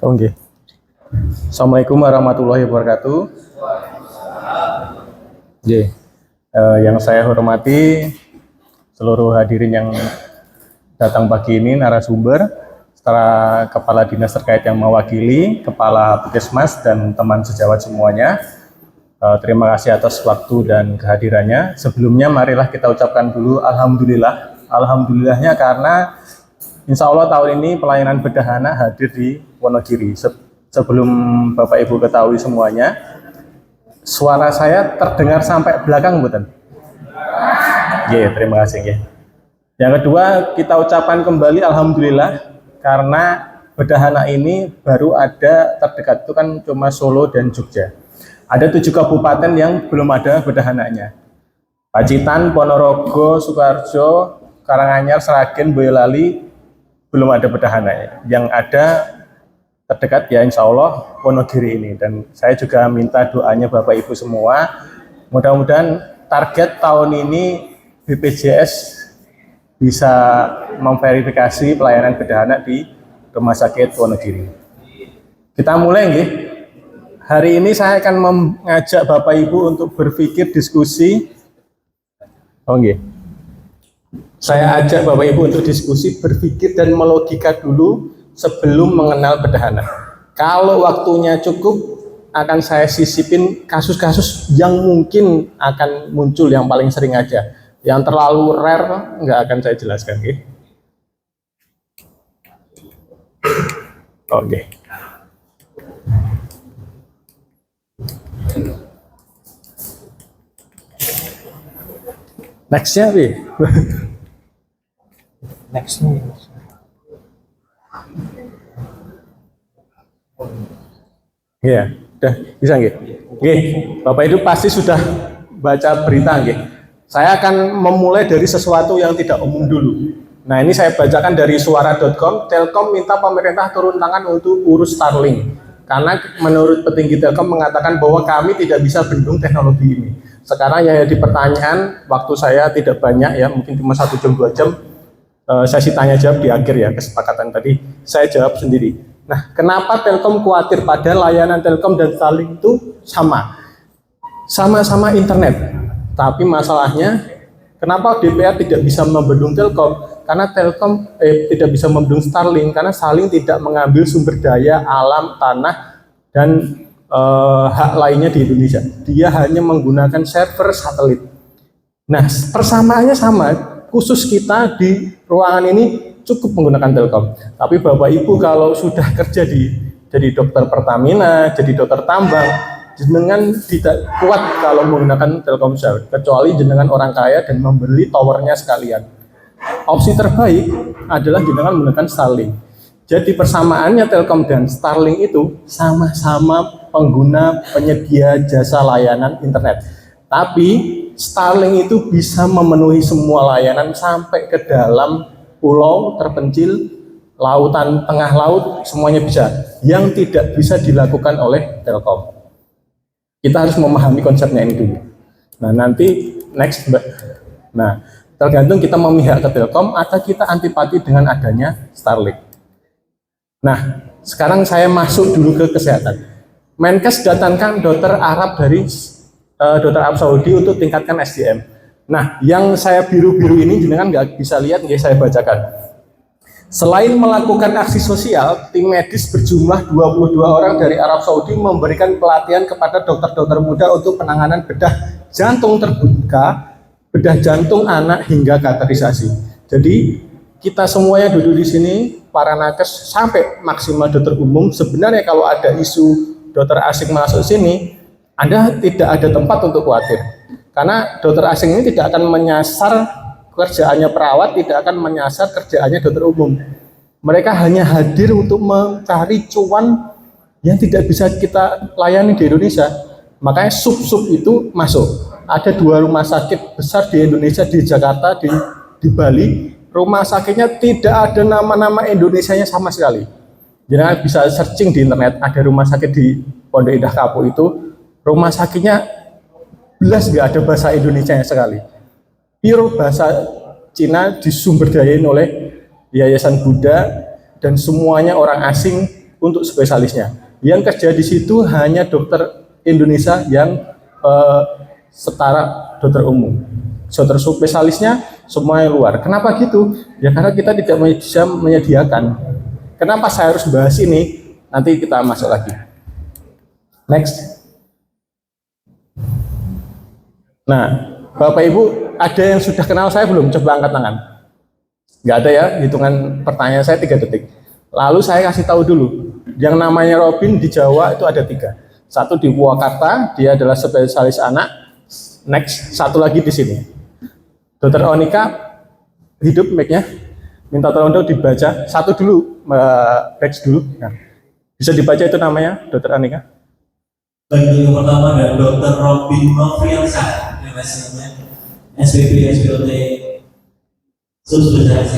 Oke. Assalamualaikum warahmatullahi wabarakatuh. Yang saya hormati seluruh hadirin yang datang pagi ini, narasumber, setelah kepala dinas terkait yang mewakili, kepala puskesmas dan teman sejawat semuanya. Terima kasih atas waktu dan kehadirannya. Sebelumnya marilah kita ucapkan dulu alhamdulillah. Alhamdulillahnya karena insya Allah tahun ini pelayanan bedahana hadir di Wonogiri. Sebelum Bapak Ibu ketahui semuanya, suara saya terdengar sampai belakang, betul? Terima kasih. Yang kedua, kita ucapkan kembali alhamdulillah karena bedahana ini baru ada terdekat itu kan cuma Solo dan Jogja. Ada 7 kabupaten yang belum ada bedahananya. Pacitan, Ponorogo, Sukoharjo, Karanganyar, Sragen, Boyolali belum ada bedahananya. Yang ada terdekat ya insya Allah Wonogiri ini. Dan saya juga minta doanya Bapak Ibu semua. Mudah-mudahan target tahun ini BPJS bisa memverifikasi pelayanan bedahana di Rumah Sakit Wonogiri. Kita mulai nggih. Hari ini saya akan mengajak Bapak Ibu untuk berpikir diskusi. Saya ajak Bapak Ibu untuk diskusi, berpikir dan melogika dulu sebelum mengenal bedahana. Kalau waktunya cukup, akan saya sisipin kasus-kasus yang mungkin akan muncul yang paling sering aja. Yang terlalu rare nggak akan saya jelaskan. Nextnya, next nih. Udah bisa nggih? Bapak Ibu pasti sudah baca berita nggih. Saya akan memulai dari sesuatu yang tidak umum dulu. Nah, ini saya bacakan dari suara.com. Telkom minta pemerintah turun tangan untuk urus Starlink. Karena menurut petinggi Telkom mengatakan bahwa kami tidak bisa bendung teknologi ini. Sekarang yang jadi pertanyaan, waktu saya tidak banyak ya, mungkin cuma 1 jam 2 jam. Sesi tanya jawab di akhir ya, kesepakatan tadi saya jawab sendiri. Nah, kenapa Telkom khawatir padahal layanan Telkom dan Starlink itu sama-sama internet? Tapi masalahnya kenapa DPR tidak bisa membendung Telkom? Karena Telkom tidak bisa membendung Starlink karena Starlink tidak mengambil sumber daya alam, tanah dan hak lainnya di Indonesia. Dia hanya menggunakan server satelit. Nah, persamaannya sama. Khusus kita di ruangan ini cukup menggunakan Telkom. Tapi Bapak Ibu kalau sudah kerja jadi dokter Pertamina, jadi dokter tambang, jenengan tidak kuat kalau menggunakan Telkomsel, kecuali jenengan orang kaya dan membeli towernya sekalian. Opsi terbaik adalah jenengan menggunakan Starlink. Jadi persamaannya Telkom dan Starlink itu sama-sama pengguna penyedia jasa layanan internet. Tapi Starlink itu bisa memenuhi semua layanan sampai ke dalam pulau terpencil, lautan, tengah laut, semuanya bisa. Yang tidak bisa dilakukan oleh Telkom. Kita harus memahami konsepnya ini dulu. Nah, nanti next. Nah, tergantung kita memihak ke Telkom atau kita antipati dengan adanya Starlink. Nah, sekarang saya masuk dulu ke kesehatan. Menkes datangkan dokter Arab dari dokter Arab Saudi untuk tingkatkan SDM. Nah, yang saya biru-biru ini jenengan nggak bisa lihat, nggak saya bacakan. Selain melakukan aksi sosial, tim medis berjumlah 22 orang dari Arab Saudi memberikan pelatihan kepada dokter-dokter muda untuk penanganan bedah jantung terbuka, bedah jantung anak hingga kateterisasi. Jadi kita semuanya duduk di sini, para nakes sampai maksimal dokter umum. Sebenarnya kalau ada isu dokter asing masuk sini, Anda tidak ada tempat untuk khawatir. Karena dokter asing ini tidak akan menyasar kerjaannya perawat, tidak akan menyasar kerjaannya dokter umum. Mereka hanya hadir untuk mencari cuan yang tidak bisa kita layani di Indonesia. Makanya sub-sub itu masuk. Ada 2 rumah sakit besar di Indonesia, di Jakarta, di Bali. Rumah sakitnya tidak ada nama-nama Indonesianya sama sekali. Jangan bisa searching di internet, ada rumah sakit di Pondok Indah Kapuk itu, rumah sakitnya belas nggak ada bahasa Indonesianya sekali. Pure bahasa Cina disumberdayain oleh Yayasan Buddha dan semuanya orang asing untuk spesialisnya. Yang kerja di situ hanya dokter Indonesia yang setara dokter umum. Dokter spesialisnya semuanya luar. Kenapa gitu? Ya karena kita tidak bisa menyediakan. Kenapa saya harus bahas ini? Nanti kita masuk lagi. Next. Nah, Bapak Ibu, ada yang sudah kenal saya belum? Coba angkat tangan. Nggak ada ya, hitungan pertanyaan saya 3 detik. Lalu saya kasih tahu dulu, yang namanya Robin di Jawa itu ada 3. Satu di Purwakarta, dia adalah spesialis anak. Next, satu lagi di sini. Dokter Onika, hidup mic-nya. Minta tolong dong dibaca. Satu dulu, Rex dulu. Nah, bisa dibaca itu namanya, Dokter Onika. Bagi yang pertama ada Dr. Robin Nofriansah, namanya SPP SPOT subspesialis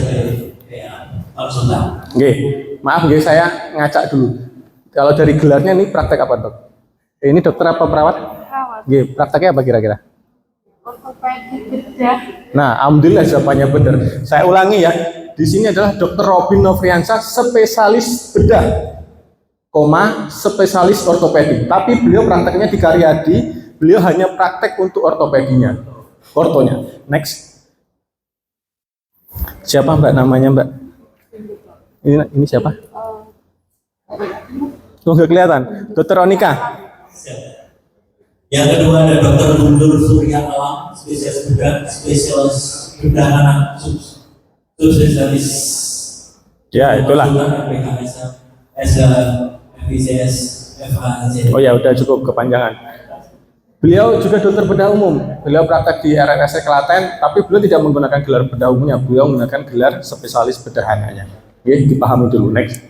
konsultan. Oke, maaf guys, saya ngacak dulu. Kalau dari gelarnya ini praktek apa dok? Ini dokter apa perawat? Perawat. Oke, prakteknya apa kira-kira? Ortopedi bedah. Nah, alhamdulillah jawabannya benar. Saya ulangi ya. Di sini adalah Dr. Robin Nofriansah, spesialis bedah, spesialis ortopedi. Tapi beliau prakteknya di Karyadi, beliau hanya praktek untuk ortopedinya, ortonya. Next. Siapa Mbak namanya Mbak? Ini siapa? Oh, nggak kelihatan. Dokter Onika. Yang kedua ada Dr. Guntur Surya Alam, spesialis bedah anak, subspesialis. Ya, itulah. Oh ya, udah cukup kepanjangan. Beliau juga dokter bedah umum. Beliau praktek di RRSC Klaten, tapi beliau tidak menggunakan gelar bedah umumnya. Beliau menggunakan gelar spesialis bedah anaknya. Oke, dipahami dulu. Next.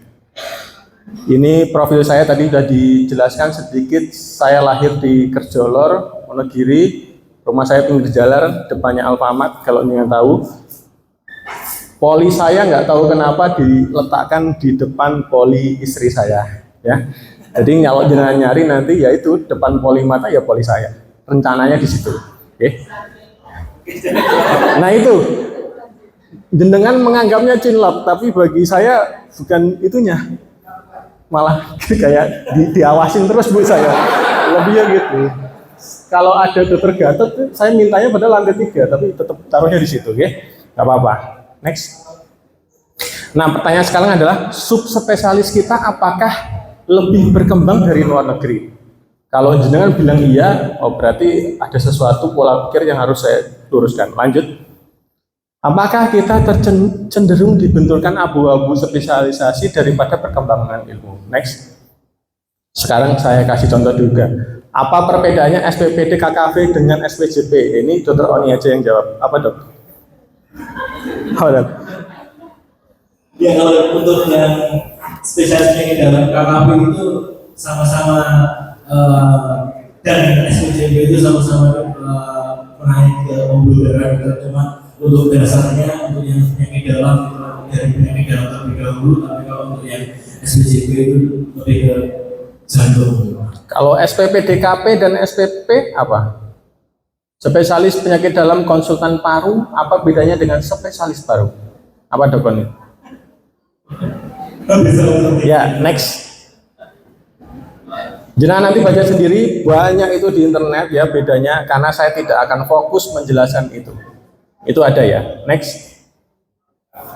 Ini profil saya tadi sudah dijelaskan sedikit. Saya lahir di Kerjolor, Wonogiri. Rumah saya pinggir jalan, depannya Alfamart. Kalau ingin tahu. Poli saya nggak tahu kenapa diletakkan di depan poli istri saya, ya. Jadi kalau jenengan nyari nanti yaitu depan poli mata ya poli saya. Rencananya di situ. Oke. Nah itu jenengan menganggapnya cinlok, tapi bagi saya bukan itunya. Malah kayak diawasin terus bu saya. Lebihnya gitu. Kalau ada dokter Gatot, saya mintanya pada lantai 3, tapi tetap taruhnya di situ, ya. Gak apa-apa. Next. Nah, pertanyaan sekarang adalah subspesialis kita apakah lebih berkembang dari luar negeri? Kalau jenengan bilang iya, oh berarti ada sesuatu pola pikir yang harus saya luruskan. Lanjut. Apakah kita cenderung dibenturkan abu-abu spesialisasi daripada perkembangan ilmu? Next. Sekarang saya kasih contoh juga. Apa perbedaannya SPPD KKV dengan SPJP? Ini Dokter Oni aja yang jawab. Apa dok? Ya kalau untuk yang spesialis penyakit dalam KKP itu sama-sama dan SPJP itu sama-sama menaik ke pembuluh darah, cuma untuk dasarnya untuk yang penyakit dalam itu dari penyakit dalam terlebih dahulu, tapi kalau untuk yang SPJP itu lebih ke jantung. Kalau SPPDKP dan SPP apa? Spesialis penyakit dalam konsultan paru, apa bedanya dengan spesialis paru? Apa dok ini? Ya, next. Jenengan nanti baca sendiri, banyak itu di internet ya bedanya, karena saya tidak akan fokus menjelaskan itu. Itu ada ya. Next.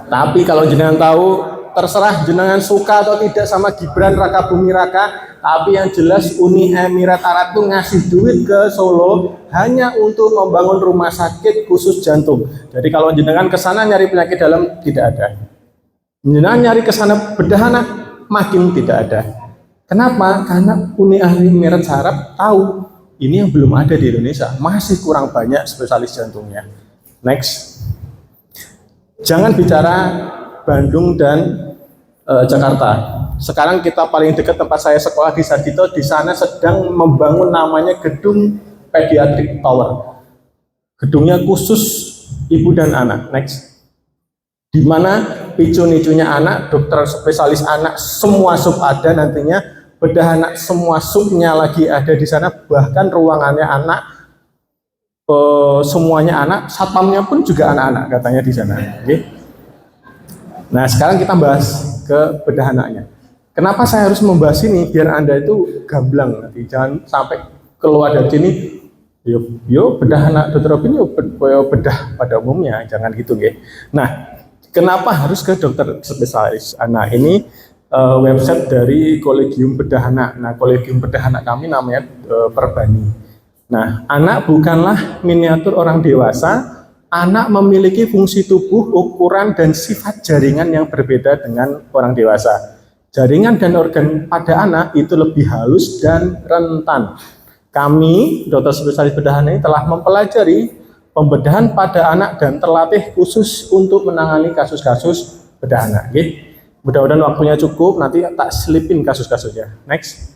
Tapi kalau jenengan tahu, terserah jenengan suka atau tidak sama Gibran Raka Bumi Raka, tapi yang jelas Uni Emirat Arab itu ngasih duit ke Solo hanya untuk membangun rumah sakit khusus jantung. Jadi kalau jenengan ke sana nyari penyakit dalam tidak ada. Jenengan nyari ke sana bedah anak makin tidak ada. Kenapa? Karena Uni Emirat Arab tahu ini yang belum ada di Indonesia, masih kurang banyak spesialis jantungnya. Next. Jangan bicara Bandung dan Jakarta. Sekarang kita paling dekat tempat saya sekolah di Sarjito, di sana sedang membangun namanya Gedung Pediatric Tower. Gedungnya khusus ibu dan anak. Next. Di mana picu-nicunya anak, dokter spesialis anak, semua sub ada nantinya, bedah anak semua subnya lagi ada di sana, bahkan ruangannya anak, semuanya anak, satpamnya pun juga anak-anak katanya di sana. Okay? Nah sekarang kita bahas ke bedah anaknya. Kenapa saya harus membahas ini? Biar Anda itu gamblang nanti, jangan sampai keluar dari sini, yo bedah anak dokter Robin, yo bedah pada umumnya, jangan gitu ya. Nah, kenapa harus ke dokter spesialis anak? Ini website dari Kolegium Bedah Anak. Nah, Kolegium Bedah Anak kami namanya Perbani. Nah, anak bukanlah miniatur orang dewasa. Anak memiliki fungsi tubuh, ukuran, dan sifat jaringan yang berbeda dengan orang dewasa. Jaringan dan organ pada anak itu lebih halus dan rentan. Kami, dokter spesialis bedah anak, telah mempelajari pembedahan pada anak dan terlatih khusus untuk menangani kasus-kasus bedah anak. Mudah-mudahan waktunya cukup, nanti tak selipin kasus-kasusnya. Next.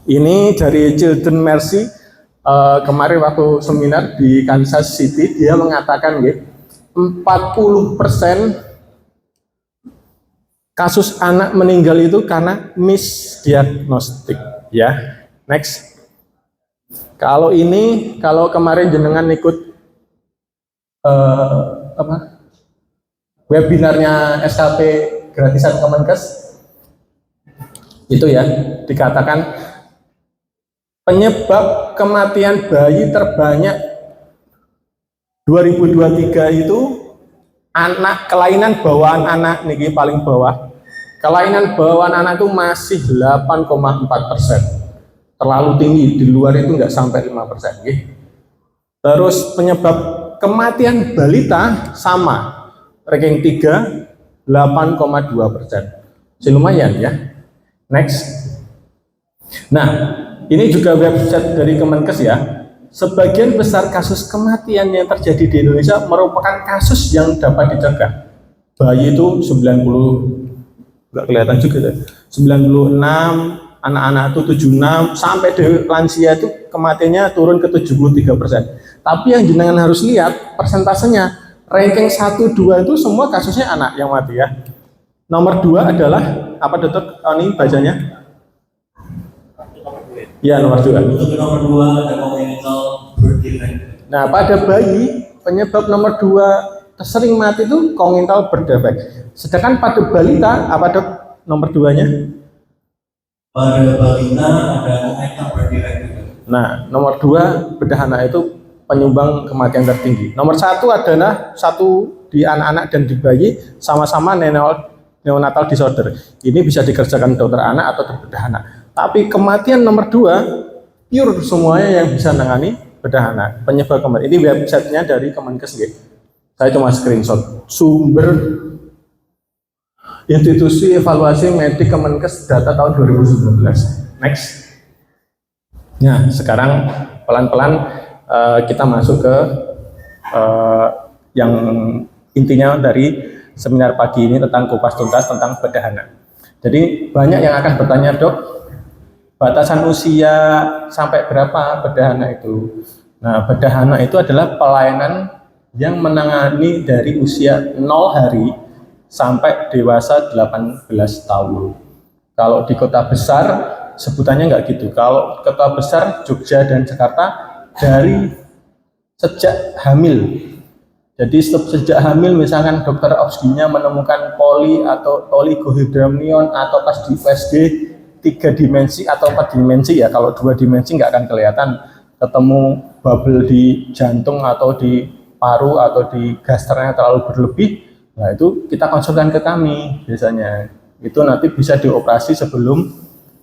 Ini dari Children Mercy. Kemarin waktu seminar di Kansas City, dia mengatakan 40% kasus anak meninggal itu karena misdiagnostik. Ya, next. Kalau kemarin jenengan ikut webinarnya SKP gratisan Kemenkes, itu ya dikatakan penyebab kematian bayi terbanyak 2023 itu kelainan bawaan anak, nih paling bawah. Kelainan bawaan anak itu masih 8,4%. Terlalu tinggi, di luar itu nggak sampai 5%. Terus penyebab kematian balita sama, ranking 3, 8,2%. Lumayan ya. Next. Nah, ini juga website dari Kemenkes ya. Sebagian besar kasus kematian yang terjadi di Indonesia merupakan kasus yang dapat dicegah. Bayi itu 90, nggak kelihatan juga, 96, anak-anak itu 76, sampai di lansia itu kematiannya turun ke 73%. Tapi yang jenengan harus lihat persentasenya, ranking 1, 2 itu semua kasusnya anak yang mati ya. Nomor 2 adalah apa dokter Tony bacanya? Ya, nomor 2. Untuk nomor 2 ada congenital birth defect. Nah, pada bayi penyebab nomor 2 tersering mati itu congenital birth defect. Sedangkan pada balita apa dok nomor 2-nya? Pada balita ada congenital birth defect juga. Nah, nomor 2 bedah anak itu penyumbang kematian tertinggi. Nomor 1 adalah di anak-anak dan di bayi sama-sama neonatal disorder. Ini bisa dikerjakan dokter anak atau dokter bedah anak. Tapi kematian nomor 2 pure semuanya yang bisa menangani bedah anak. Penyebab kematian ini websitenya dari Kemenkes. Saya cuma screenshot sumber institusi evaluasi medik Kemenkes data tahun 2019. Next. Nah, sekarang pelan-pelan kita masuk ke yang intinya dari seminar pagi ini tentang kupas tuntas tentang bedah anak. Jadi banyak yang akan bertanya, dok, batasan usia sampai berapa bedah anak itu? Nah, bedah anak itu adalah pelayanan yang menangani dari usia 0 hari sampai dewasa 18 tahun. Kalau di kota besar sebutannya nggak gitu. Kalau kota besar Jogja dan Jakarta dari sejak hamil. Jadi sejak hamil misalkan dokter obsginya menemukan poli atau oligohydramnion atau pas di USG 3 dimensi atau 4 dimensi ya. Kalau 2 dimensi nggak akan kelihatan, ketemu bubble di jantung atau di paru atau di gasternya terlalu berlebih, nah itu kita konsultan ke kami biasanya. Itu nanti bisa dioperasi sebelum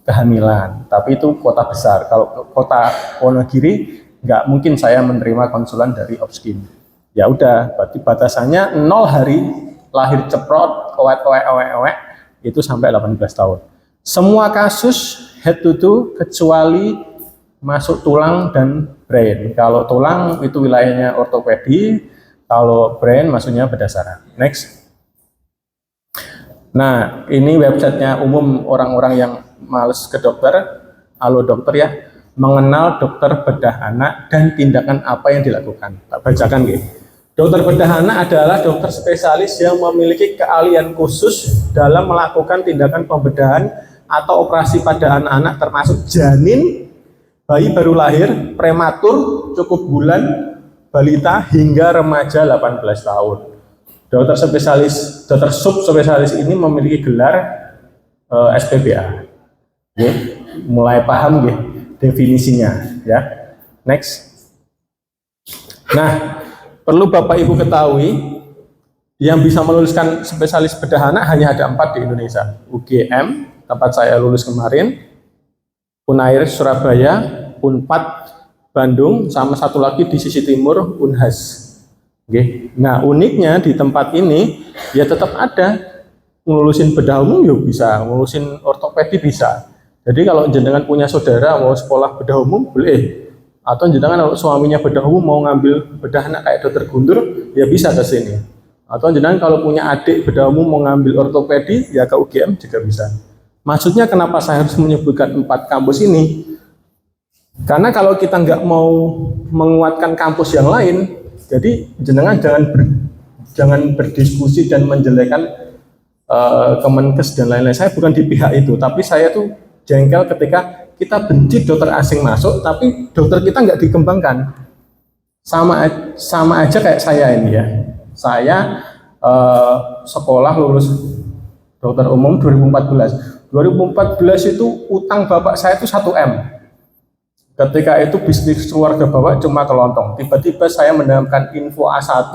kehamilan. Tapi itu kota besar. Kalau kota Wonogiri nggak mungkin saya menerima konsulan dari obsgin. Ya udah, berarti batasannya 0 hari lahir ceprot, ewek itu sampai 18 tahun. Semua kasus head to toe kecuali masuk tulang dan brain. Kalau tulang itu wilayahnya ortopedi, kalau brain maksudnya bedah saraf. Next. Nah, ini websitenya umum orang-orang yang males ke dokter. Halo dokter ya, mengenal dokter bedah anak dan tindakan apa yang dilakukan. Tak bacakan gitu. Dokter bedah anak adalah dokter spesialis yang memiliki keahlian khusus dalam melakukan tindakan pembedahan atau operasi pada anak-anak termasuk janin, bayi baru lahir, prematur, cukup bulan, balita hingga remaja 18 tahun. dokter subspesialis ini memiliki gelar SPPA. Oke, mulai paham nggih definisinya ya. Next. Nah, perlu Bapak Ibu ketahui yang bisa meluluskan spesialis bedah anak hanya ada 4 di Indonesia. UGM, tempat saya lulus kemarin, Unair Surabaya, Unpad Bandung, sama satu lagi di sisi timur, Unhas. Oke. Nah, uniknya di tempat ini ya tetap ada ngelulusin bedah umum ya bisa, ngelulusin ortopedi bisa. Jadi kalau jenengan punya saudara mau sekolah bedah umum boleh, atau jenengan kalau suaminya bedah umum mau ngambil bedah anak kayak dokter Guntur ya bisa ke sini. Atau jenengan kalau punya adik bedah umum mau ngambil ortopedi ya ke UGM juga bisa. Maksudnya kenapa saya harus menyebutkan 4 kampus ini? Karena kalau kita nggak mau menguatkan kampus yang lain, jadi jenengan jangan berdiskusi dan menjelekkan Kemenkes dan lain-lain. Saya bukan di pihak itu, tapi saya tuh jengkel ketika kita benci dokter asing masuk, tapi dokter kita nggak dikembangkan. Sama aja kayak saya ini ya. Saya sekolah lulus dokter umum 2014. 2014 itu utang bapak saya itu 1 M. Ketika itu bisnis keluarga bapak cuma kelontong. Tiba-tiba saya mendapatkan info A1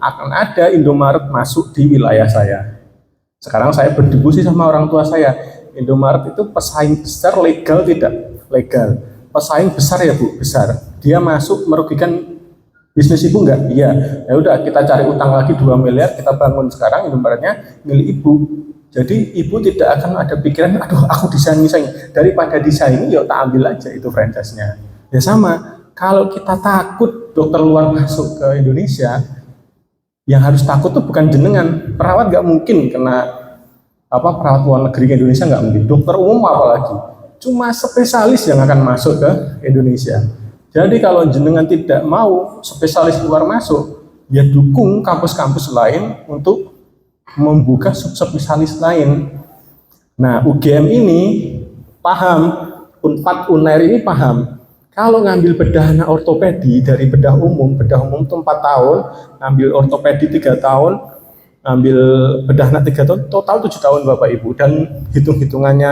akan ada Indomaret masuk di wilayah saya. Sekarang saya berdiskusi sama orang tua saya. Indomaret itu pesaing besar, legal tidak? Legal. Pesaing besar ya Bu, besar. Dia masuk merugikan bisnis ibu enggak? Iya. Ya udah kita cari utang lagi 2 miliar, kita bangun sekarang Indomaretnya milik ibu. Jadi ibu tidak akan ada pikiran, aduh aku desain. Daripada desain ini, yuk tak ambil aja itu franchise-nya. Ya sama, kalau kita takut dokter luar masuk ke Indonesia, yang harus takut tuh bukan jenengan. Perawat nggak mungkin kena perawat luar negeri ke Indonesia, nggak mungkin. Dokter umum apalagi. Cuma spesialis yang akan masuk ke Indonesia. Jadi kalau jenengan tidak mau spesialis luar masuk, ya dukung kampus-kampus lain untuk membuka subspesialis lain. Nah, UGM ini paham, Unpad Unair ini paham. Kalau ngambil bedah anak ortopedi dari bedah umum itu 4 tahun, ngambil ortopedi 3 tahun, ngambil bedah anak 3 tahun, total 7 tahun Bapak Ibu. Dan hitung-hitungannya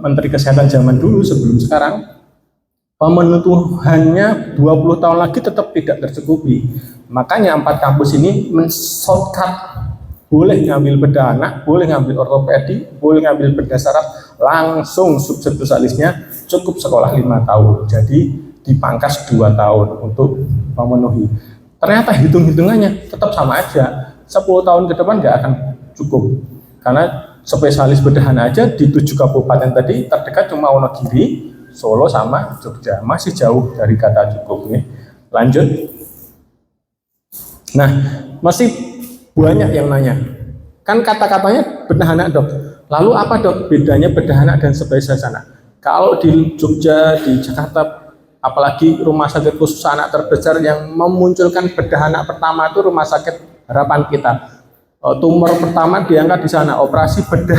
Menteri Kesehatan zaman dulu sebelum sekarang, pemenuhannya 20 tahun lagi tetap tidak tercukupi. Makanya 4 kampus ini men-shortcut, boleh ngambil bedah anak, boleh ngambil ortopedi, boleh ngambil bedah saraf, langsung subspesialisnya cukup sekolah 5 tahun. Jadi dipangkas 2 tahun untuk memenuhi. Ternyata hitung-hitungannya tetap sama aja. 10 tahun ke depan nggak akan cukup. Karena spesialis bedah anak aja di 7 kabupaten tadi terdekat cuma Wonogiri, Solo sama Jogja. Masih jauh dari kata cukup. Nih. Lanjut. Nah, masih banyak yang nanya. Kan kata-katanya bedah anak dok. Lalu apa dok bedanya bedah anak dan spesialis anak? Kalau di Jogja, di Jakarta, apalagi rumah sakit khusus anak terbesar yang memunculkan bedah anak pertama itu Rumah Sakit Harapan Kita. Tumor pertama diangkat di sana. Operasi bedah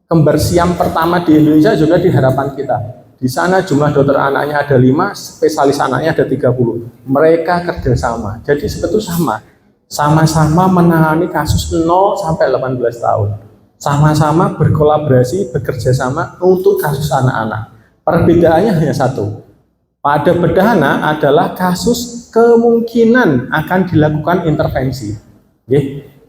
kembar siam pertama di Indonesia juga di Harapan Kita. Di sana jumlah dokter anaknya ada 5, spesialis anaknya ada 30. Mereka kerjasama. Jadi sebetulnya sama-sama menangani kasus 0 sampai 18 tahun. Sama-sama berkolaborasi, bekerja sama untuk kasus anak-anak. Perbedaannya hanya satu. Pada bedah anak adalah kasus kemungkinan akan dilakukan intervensi. Oke.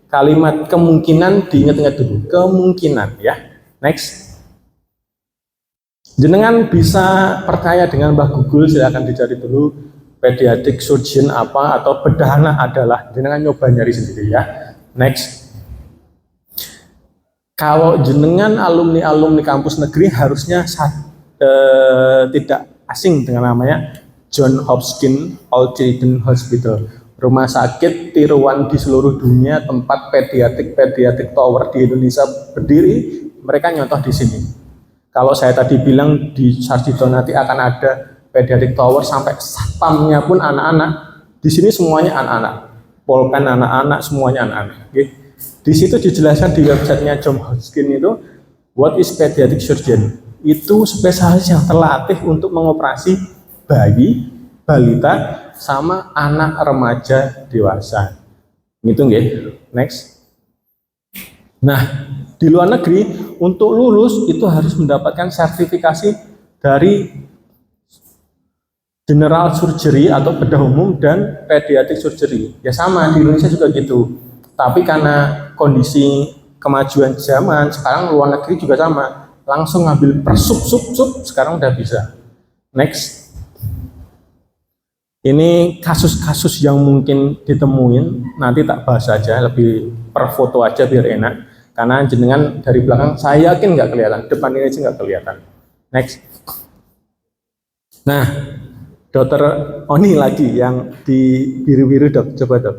Kalimat kemungkinan diingat-ingat dulu. Kemungkinan ya. Next. Jenengan bisa percaya dengan Mbah Google, silakan dicari dulu pediatric surgeon apa atau bedah anak adalah, jenengan nyoba nyari sendiri ya. Next. Kalau jenengan alumni kampus negeri harusnya tidak asing dengan namanya John Hopkins All Children Hospital, rumah sakit tiruan di seluruh dunia, tempat pediatric tower di Indonesia berdiri, mereka nyontoh di sini. Kalau saya tadi bilang di Sarjito nanti akan ada pediatric tower sampai satpamnya pun anak-anak, di sini semuanya anak-anak, polpen anak-anak, semuanya anak-anak. Okay. Di situ dijelaskan di websitenya John Hopkins itu, what is pediatric surgeon? Itu spesialis yang terlatih untuk mengoperasi bayi, balita, sama anak remaja dewasa. Gitu nggih. Next. Nah, di luar negeri untuk lulus itu harus mendapatkan sertifikasi dari general surgery atau bedah umum dan pediatric surgery. Ya sama di Indonesia juga gitu. Tapi karena kondisi kemajuan zaman sekarang luar negeri juga sama, langsung ngambil per sub sekarang udah bisa. Next. Ini kasus-kasus yang mungkin ditemuin, nanti tak bahas aja, lebih per foto aja biar enak. Karena jenengan dari belakang saya yakin nggak kelihatan, depan ini aja nggak kelihatan. Next. Nah, dokter Oni lagi yang di biru-biru dok, coba dok.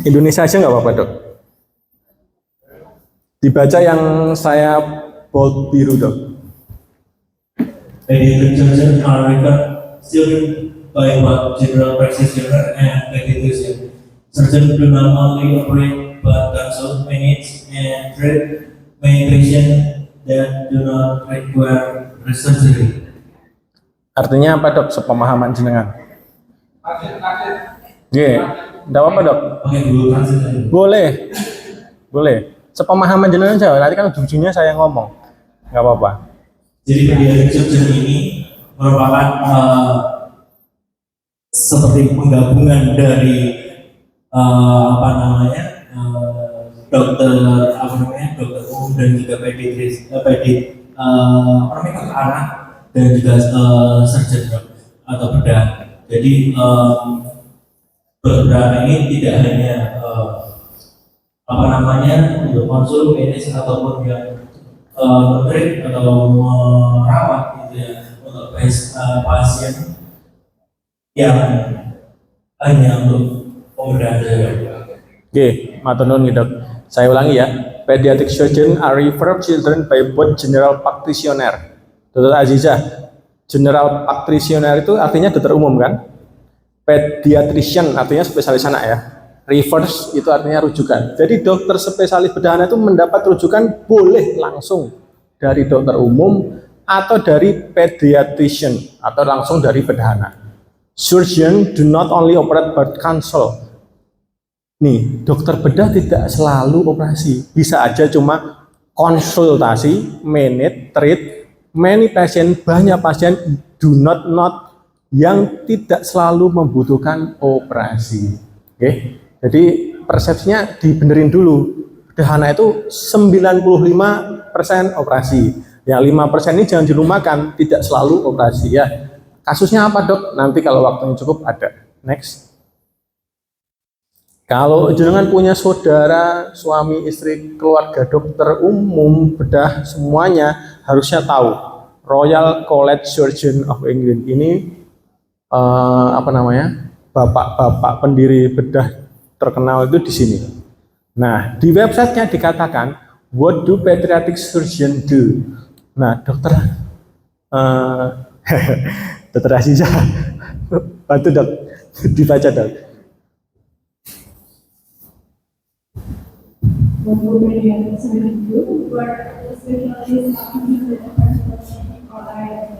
Indonesia aja nggak apa-apa dok. Dibaca yang saya bold biru dok. Pediatric surgeon are referred still by what general practitioner and pediatrician. Surgeons do not only operate but also manage and treat many patients that do not require surgery. Artinya apa dok? Sepemahaman jenengan? Enggak apa-apa dok. Oke, dulu translate. Boleh. Sepemahaman jenengan aja. Nanti kan ujungnya saya ngomong. Nggak apa-apa. Jadi pediatric surgeon ini merupakan seperti penggabungan dari dokter dokter umum dan juga anak dan juga surgeon atau bedah. Jadi bedah ini tidak hanya untuk konsul medis ataupun yang menteri atau merawat gitu ya untuk pasien yang hanya untuk pembedahan saja. Oke, matur nuwun gitu. Saya ulangi ya. Pediatric surgeon are referred children by both general practitioner. Dokter Azizah, general practitioner itu artinya dokter umum kan? Pediatrician artinya spesialis anak ya. Refers itu artinya rujukan. Jadi dokter spesialis bedah anak itu mendapat rujukan boleh langsung dari dokter umum atau dari pediatrician atau langsung dari bedah anak. Surgeon do not only operate but consult. Nih, dokter bedah tidak selalu operasi. Bisa aja cuma konsultasi, manage, treat, many patient, banyak pasien do not yang tidak selalu membutuhkan operasi. Oke. Jadi persepsinya dibenerin dulu. Bedah anak itu 95% operasi. Ya 5% ini jangan dirumahkan, tidak selalu operasi ya. Kasusnya apa dok? Nanti kalau waktunya cukup ada. Next. Kalau jenengan punya saudara, suami, istri, keluarga dokter umum, bedah semuanya harusnya tahu. Royal College Surgeon of England ini bapak-bapak pendiri bedah terkenal itu di sini. Nah, di websitenya dikatakan what do pediatric surgeon do? Nah, dokter dokter Azizah bantu dok, dibaca dok. What do pediatric surgeons do? Where the specialist often or area.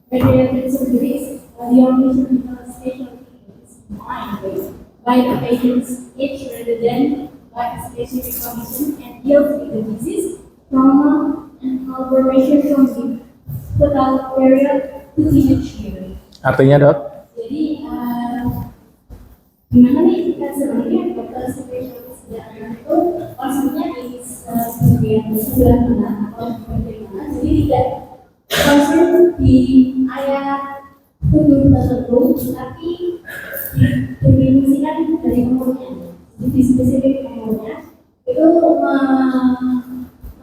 Pediatric surgery is the only surgical specialty in by the patient's age rather than by a specific condition and deals with the disease, trauma, and malformation from the total period to teenage years. Artinya dok? Jadi gimana nih kita sebenarnya dokter spesialis anak itu maksudnya di sebelah mana atau bagaimana? Jadi tidak concern di ayat tubuh tertentu, tapi didefinisikan dari umurnya, jadi spesifik umurnya itu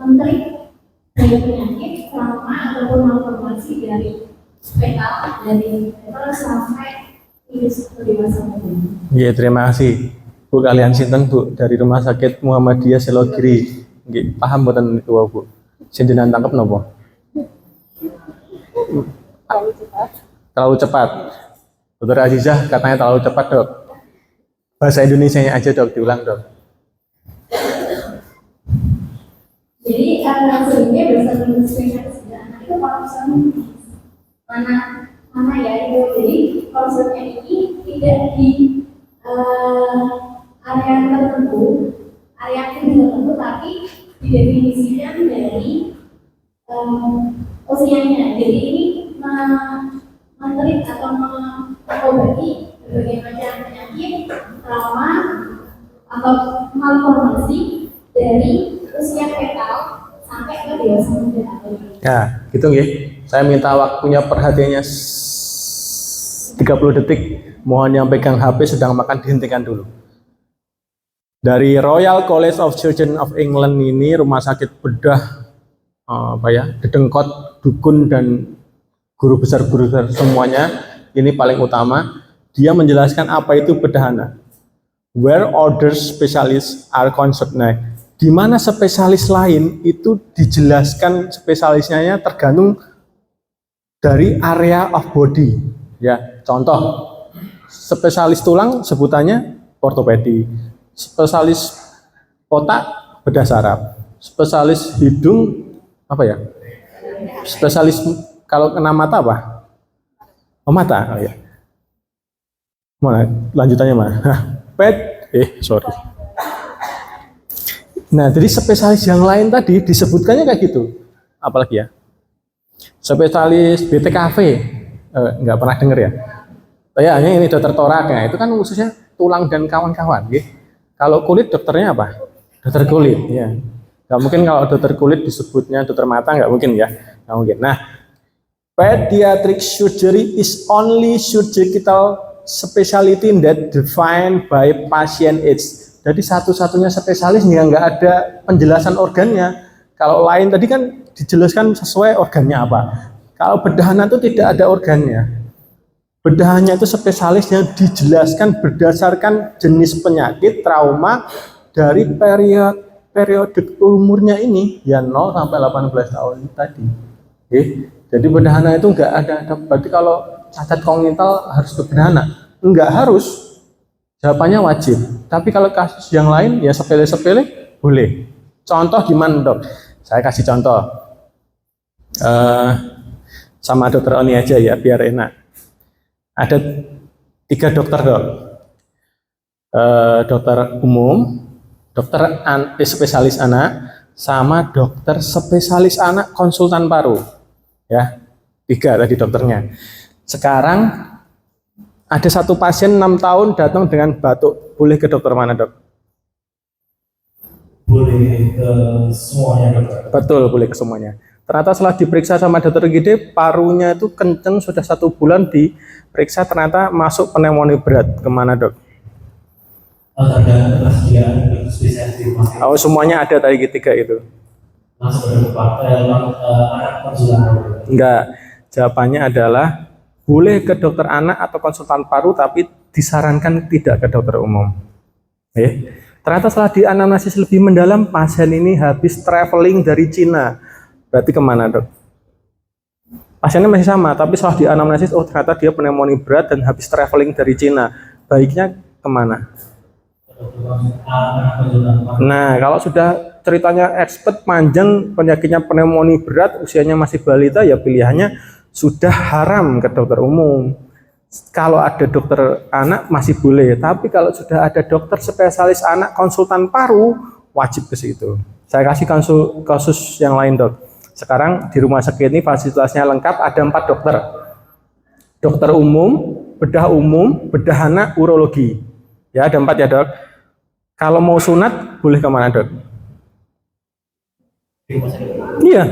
menteri dari penyakit, trauma ataupun malformasi dari fetal sampai dewasa muda. Iya, terima kasih Bu. Kalian sinten Bu dari Rumah Sakit Muhammadiyah Selogiri. Nggih, paham mboten niku Bu? Sing jenengan tangkep napa? Terlalu cepat. Dokter Azizah katanya terlalu cepat dok. Bahasa Indonesianya aja dok, diulang dok. Jadi sebenarnya berdasarkan spesialis anak itu kalau mana ya itu. Jadi konsulnya ini tidak di area tertentu, area klinik tertentu, tapi didefinisikan dari usianya. Jadi ini menterit atau mengobati berbagai macam penyakit, trauma, atau malformasi dari usia fetal sampai ke dewasa muda. Ya, gitu nggih. Saya minta waktunya perhatiannya 30 detik. Mohon yang pegang HP sedang makan dihentikan dulu. Dari Royal College of Surgeons of England ini, rumah sakit bedah dedengkot, dukun dan guru besar semuanya, ini paling utama. Dia menjelaskan apa itu bedahana. Where other specialists are concerned. Nah, di mana spesialis lain itu dijelaskan spesialisnya tergantung dari area of body. Ya, contoh spesialis tulang sebutannya ortopedi, spesialis otak bedah saraf, spesialis hidung apa ya? Spesialis kalau kena mata apa? Oh, mata. Oh, ya. Mana lanjutannya mana? Sorry. Nah, jadi spesialis yang lain tadi disebutkannya kayak gitu. Apalagi ya? Spesialis BTKV, nggak pernah denger ya? Hanya ini dokter torak, ya, itu kan khususnya tulang dan kawan-kawan. Gitu. Kalau kulit dokternya apa? Dokter kulit, ya. Nggak mungkin kalau dokter kulit disebutnya dokter mata, nggak mungkin ya? Nggak mungkin. Nah, pediatric surgery is only surgical specialty that defined by patient age. Jadi satu-satunya spesialis yang nggak ada penjelasan organnya. Kalau lain tadi kan dijelaskan sesuai organnya apa. Kalau bedahana itu tidak ada organnya. Bedahanya itu spesialis yang dijelaskan berdasarkan jenis penyakit, trauma dari periode umurnya ini ya 0 sampai 18 tahun tadi. Jadi bedahana itu nggak ada. Berarti kalau cacat kognital harus ke bedahana? Enggak harus. Jawabannya wajib. Tapi kalau kasus yang lain ya sepele-sepele boleh. Contoh gimana dok? Saya kasih contoh. Sama dokter Oni aja ya biar enak. Ada 3 dokter dok. Dokter umum, dokter spesialis anak, sama dokter spesialis anak konsultan paru. Ya, 3 tadi dokternya. Sekarang ada satu pasien 6 tahun datang dengan batuk. Boleh ke dokter mana dok? Boleh ke semuanya dokter. Betul, boleh ke semuanya. Ternyata setelah diperiksa sama dokter gede, parunya itu kenceng sudah 1 bulan diperiksa ternyata masuk pneumonia berat. Kemana dok? Ada ketersediaan spesialis di rumah sakit. Oh, semuanya ada tadi 3 itu. Langsung ke anak konsultan. Enggak, jawabannya adalah boleh ke dokter anak atau konsultan paru, tapi disarankan tidak ke dokter umum. Ternyata setelah dianalisis lebih mendalam, pasien ini habis traveling dari Cina. Berarti kemana dok? Pasiennya masih sama, tapi setelah dianalisis, oh ternyata dia pneumonia berat dan habis traveling dari Cina. Baiknya kemana? Nah, kalau sudah ceritanya expert panjang, penyakitnya pneumonia berat, usianya masih balita, ya pilihannya sudah haram ke dokter umum. Kalau ada dokter anak masih boleh, tapi kalau sudah ada dokter spesialis anak konsultan paru, wajib ke situ. Saya kasih kasus yang lain dok. Sekarang di rumah sakit ini fasilitasnya lengkap, ada 4 dokter. Dokter umum, bedah anak, urologi. Ya, ada 4 ya dok. Kalau mau sunat, boleh kemana dok? Iya.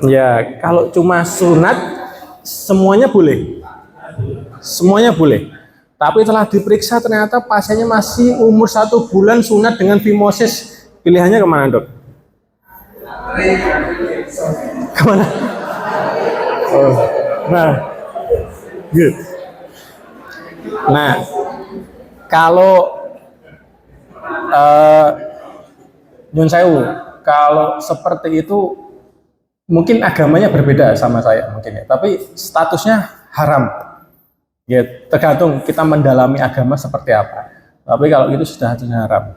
Ya, kalau cuma sunat, semuanya boleh. Semuanya boleh. Tapi setelah diperiksa ternyata pasiennya masih umur 1 bulan sunat dengan fimosis. Pilihannya kemana dok? Kemana? Oh. Nah, good. Nah, kalau nyun sewu, kalau seperti itu mungkin agamanya berbeda sama saya mungkin ya, tapi statusnya haram. Ya, tergantung kita mendalami agama seperti apa. Tapi kalau itu sudah haram.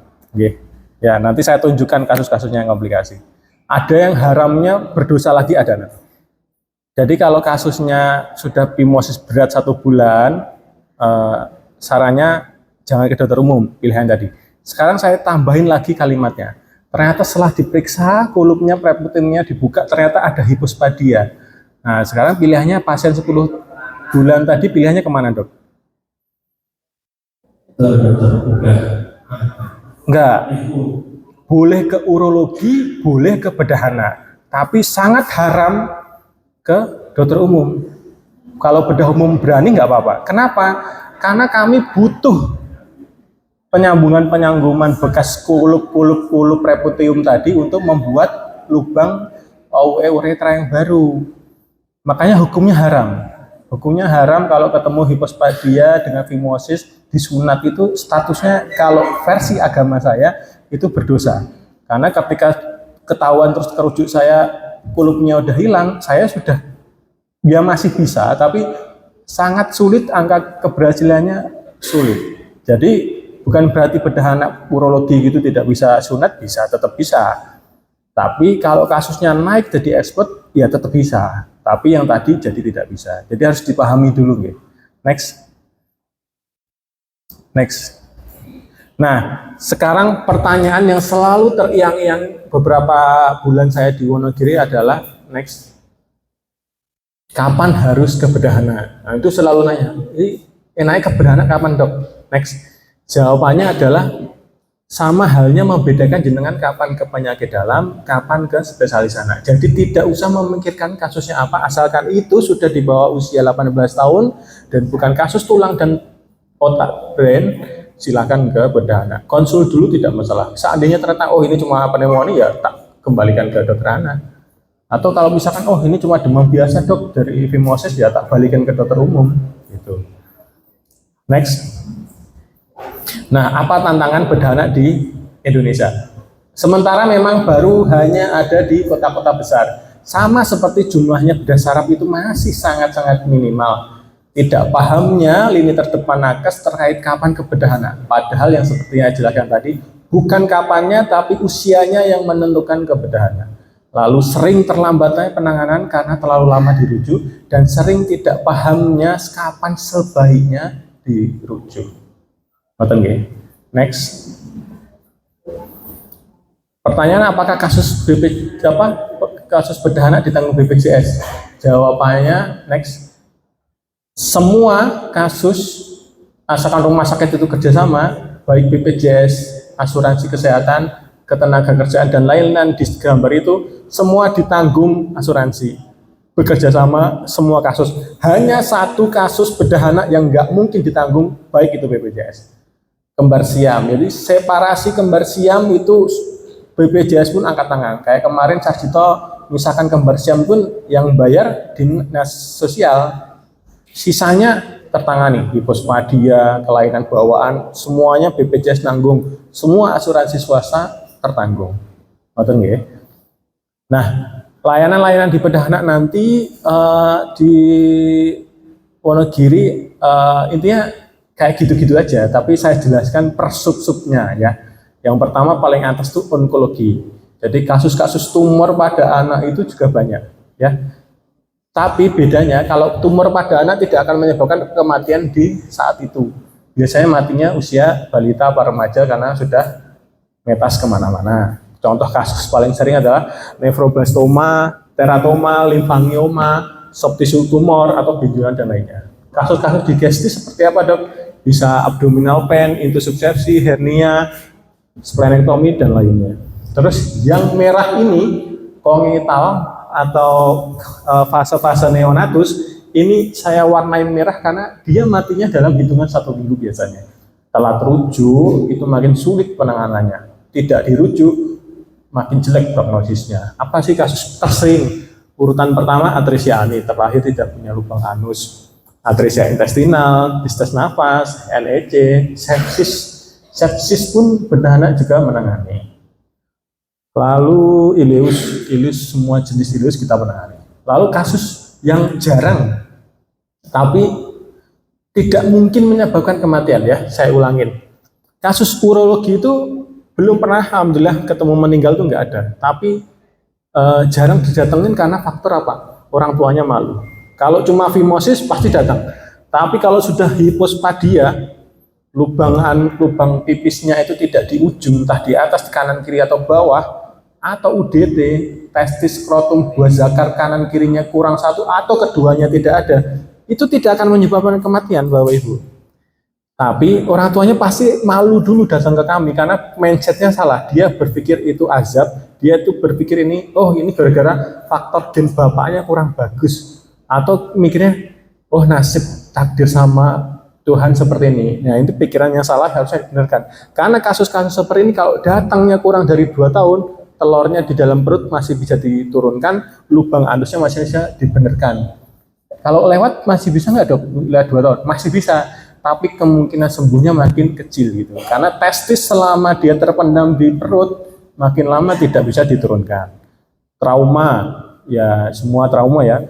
Ya, nanti saya tunjukkan kasus-kasusnya yang komplikasi. Ada yang haramnya berdosa lagi ada. Jadi kalau kasusnya sudah fimosis berat 1 bulan, sarannya jangan ke dokter umum, pilihan tadi. Sekarang saya tambahin lagi kalimatnya. Ternyata setelah diperiksa, kulupnya, preputimnya dibuka, ternyata ada hipospadia. Nah, sekarang pilihannya pasien 10 bulan tadi, pilihannya kemana, dok? Enggak. Boleh ke urologi, boleh ke bedah anak. Tapi sangat haram ke dokter umum. Kalau bedah umum berani nggak apa-apa. Kenapa? Karena kami butuh penyambungan bekas kulup preputium tadi untuk membuat lubang uretra yang baru. Makanya hukumnya haram. Hukumnya haram kalau ketemu hipospadia dengan fimosis disunat, itu statusnya kalau versi agama saya itu berdosa. Karena ketika ketahuan terus kerujuk saya kulupnya udah hilang, saya sudah, dia masih bisa, tapi sangat sulit, angka keberhasilannya sulit. Jadi bukan berarti bedah anak urologi gitu tidak bisa sunat, bisa, tetap bisa. Tapi kalau kasusnya naik jadi expert, ya tetap bisa. Tapi yang tadi jadi tidak bisa. Jadi harus dipahami dulu, gitu. Next. Nah, sekarang pertanyaan yang selalu teriang-iang beberapa bulan saya di Wonogiri adalah next. Kapan harus ke bedah anak? Nah, itu selalu nanya. Jadi enaknya ke bedah anak kapan, dok? Next. Jawabannya adalah sama halnya membedakan jenengan kapan ke penyakit dalam, kapan ke spesialis anak. Jadi tidak usah memikirkan kasusnya apa, asalkan itu sudah di bawah usia 18 tahun dan bukan kasus tulang dan otak, brain, silakan ke bedah anak. Konsul dulu tidak masalah. Seandainya ternyata oh ini cuma pneumonia, ya tak kembalikan ke dokter anak. Atau kalau misalkan oh ini cuma demam biasa, dok, dari fimosis, ya tak balikan ke dokter umum gitu. Next. Nah, apa tantangan bedah anak di Indonesia? Sementara memang baru hanya ada di kota-kota besar. Sama seperti jumlahnya bedah saraf itu masih sangat-sangat minimal. Tidak pahamnya lini terdepan nakes terkait kapan ke bedah anak. Padahal yang seperti yang jelaskan tadi, bukan kapannya tapi usianya yang menentukan ke bedah anak. Lalu sering terlambatnya penanganan karena terlalu lama dirujuk, dan sering tidak pahamnya kapan sebaiknya dirujuk. Next. Pertanyaan, apakah kasus kasus bedah anak ditanggung BPJS? Jawabannya next. Semua kasus asalkan rumah sakit itu kerjasama, baik BPJS, asuransi kesehatan, ketenagakerjaan dan lain-lain di gambar itu semua ditanggung asuransi. Bekerja sama semua kasus. Hanya satu kasus bedah anak yang nggak mungkin ditanggung, baik itu BPJS. Kembar siam, jadi separasi kembar siam itu BPJS pun angkat tangan. Kayak kemarin Sarjito, misalkan kembar siam pun yang bayar dinas sosial, sisanya tertangani. Hipospadia, kelainan bawaan, semuanya BPJS nanggung, semua asuransi swasta tertanggung. Nah, layanan-layanan di bedah anak nanti di Wonogiri intinya kayak gitu-gitu aja, tapi saya jelaskan per sub-subnya ya. Yang pertama paling atas itu onkologi. Jadi kasus-kasus tumor pada anak itu juga banyak ya. Tapi bedanya kalau tumor pada anak tidak akan menyebabkan kematian di saat itu. Biasanya matinya usia balita atau remaja karena sudah metas kemana-mana. Contoh kasus paling sering adalah nefroblastoma, teratoma, limfangioma, soft tissue tumor atau benjolan dan lainnya. Kasus-kasus digesti seperti apa, dok? Bisa abdominal pain, intusubsepsi, hernia, splenectomy dan lainnya. Terus yang merah ini kongenital atau fase-fase neonatus, ini saya warnain merah karena dia matinya dalam hitungan 1 minggu biasanya. Telat rujuk itu makin sulit penanganannya. Tidak dirujuk makin jelek prognosisnya. Apa sih kasus tersering? Urutan pertama atresia ani, terlahir tidak punya lubang anus. Atresia intestinal, distes nafas, NEC, sepsis. Sepsis pun bedah anak juga menangani. Lalu ileus, semua jenis ileus kita menangani. Lalu kasus yang jarang, tapi tidak mungkin menyebabkan kematian ya, saya ulangin. Kasus urologi itu belum pernah, alhamdulillah, ketemu meninggal itu nggak ada. Tapi jarang didatengin karena faktor apa? Orang tuanya malu. Kalau cuma fimosis pasti datang. Tapi kalau sudah hipospadia, lubang pipisnya itu tidak di ujung, entah di atas, kanan, kiri, atau bawah, atau UDT, testis, skrotum, buah zakar kanan kirinya kurang satu, atau keduanya tidak ada, itu tidak akan menyebabkan kematian, Bapak Ibu. Tapi orang tuanya pasti malu dulu datang ke kami, karena mindsetnya salah. Dia berpikir itu azab, dia tuh berpikir ini, oh ini gara-gara faktor gen bapaknya kurang bagus, atau mikirnya, oh nasib takdir sama Tuhan seperti ini. Nah, itu pikirannya salah, harusnya dibenarkan. Karena kasus-kasus seperti ini kalau datangnya kurang dari 2 tahun, telurnya di dalam perut masih bisa diturunkan, lubang anusnya masih bisa dibenarkan. Kalau lewat masih bisa nggak, Dok? Lewat 2 tahun masih bisa, tapi kemungkinan sembuhnya makin kecil gitu. Karena testis selama dia terpendam di perut, makin lama tidak bisa diturunkan. Trauma, ya semua trauma ya.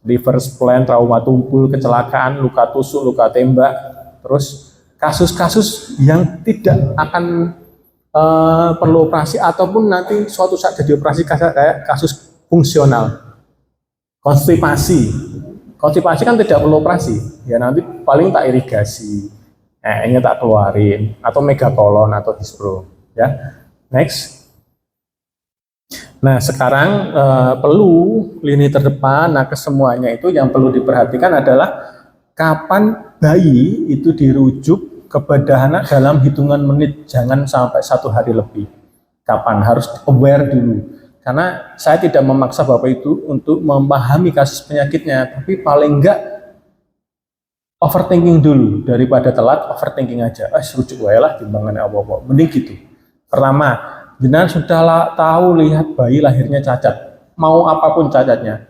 Liver splint, trauma tumpul, kecelakaan, luka tusuk, luka tembak, terus kasus-kasus yang tidak akan perlu operasi ataupun nanti suatu saat jadi operasi kayak kasus fungsional, konstipasi kan tidak perlu operasi, ya nanti paling tak irigasi, nya tak keluarin, atau megakolon atau hispro, ya. Next. Nah, sekarang perlu lini terdepan, nakes semuanya itu yang perlu diperhatikan adalah kapan bayi itu dirujuk ke bedah anak dalam hitungan menit, jangan sampai 1 hari lebih. Kapan? Harus aware dulu. Karena saya tidak memaksa Bapak itu untuk memahami kasus penyakitnya, tapi paling enggak overthinking dulu, daripada telat overthinking aja. Rujuk wae lah timbangannya apa-apa. Mending gitu. Pertama, jenengan sudah tahu lihat bayi lahirnya cacat, mau apapun cacatnya,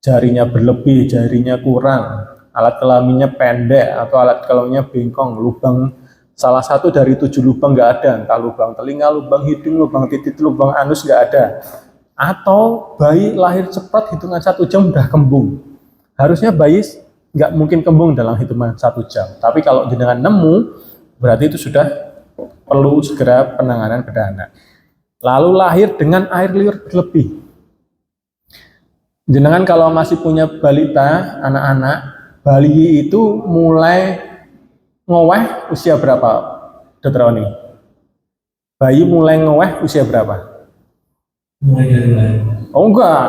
jarinya berlebih, jarinya kurang, alat kelaminnya pendek atau alat kelaminnya bengkong, lubang salah satu dari 7 lubang nggak ada, entah lubang telinga, lubang hidung, lubang titik, lubang anus nggak ada, atau bayi lahir cepat hitungan 1 jam udah kembung. Harusnya bayi nggak mungkin kembung dalam hitungan 1 jam, tapi kalau jenengan nemu berarti itu sudah perlu segera penanganan bedah anak. Lalu lahir dengan air liur berlebih. Jenengan kalau masih punya balita, anak-anak, bayi itu mulai ngoweh usia berapa, Dr. Oni? Bayi mulai ngoweh usia berapa? Mulai dari lahir. Oh enggak.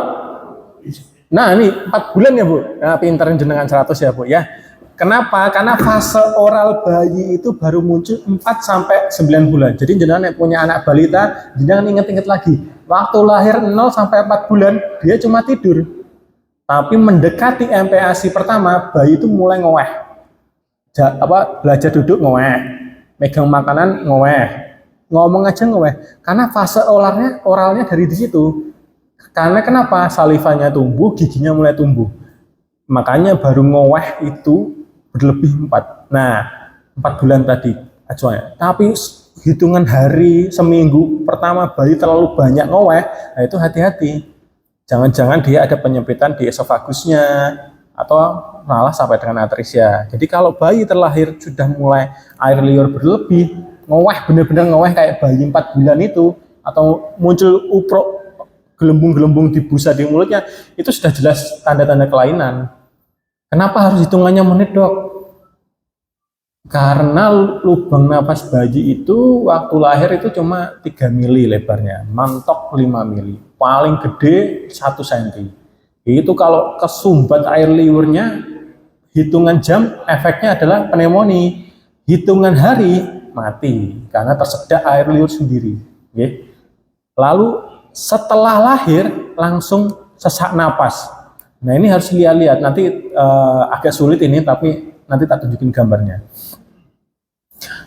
Nah ini 4 bulan ya Bu. Nah, pinterin jenengan 100 ya Bu ya. Kenapa? Karena fase oral bayi itu baru muncul 4-9 bulan. Jadi jenengan yang punya anak balita, jenengan ingat-ingat lagi. Waktu lahir 0-4 bulan, dia cuma tidur. Tapi mendekati MPASI pertama, bayi itu mulai ngoweh. Belajar duduk ngoweh, megang makanan ngoweh, ngomong aja ngoweh. Karena fase oralnya dari di situ. Karena kenapa? Salivanya tumbuh, giginya mulai tumbuh. Makanya baru ngoweh itu berlebih 4. Nah, 4 bulan tadi acuannya. Tapi hitungan hari seminggu pertama bayi terlalu banyak ngoweh, nah itu hati-hati. Jangan-jangan dia ada penyempitan di esofagusnya atau malah sampai dengan atresia. Jadi kalau bayi terlahir sudah mulai air liur berlebih, ngoweh benar-benar ngoweh kayak bayi 4 bulan itu, atau muncul uprok gelembung-gelembung di busa di mulutnya, itu sudah jelas tanda-tanda kelainan. Kenapa harus hitungannya menit, Dok? Karena lubang nafas bayi itu waktu lahir itu cuma 3 mili lebarnya, mentok 5 mili, paling gede 1 cm. Itu kalau kesumbat air liurnya, hitungan jam efeknya adalah pneumonia, hitungan hari mati karena tersedak air liur sendiri. Lalu setelah lahir langsung sesak napas. Nah ini harus lihat-lihat, nanti agak sulit ini, tapi nanti tak tunjukin gambarnya.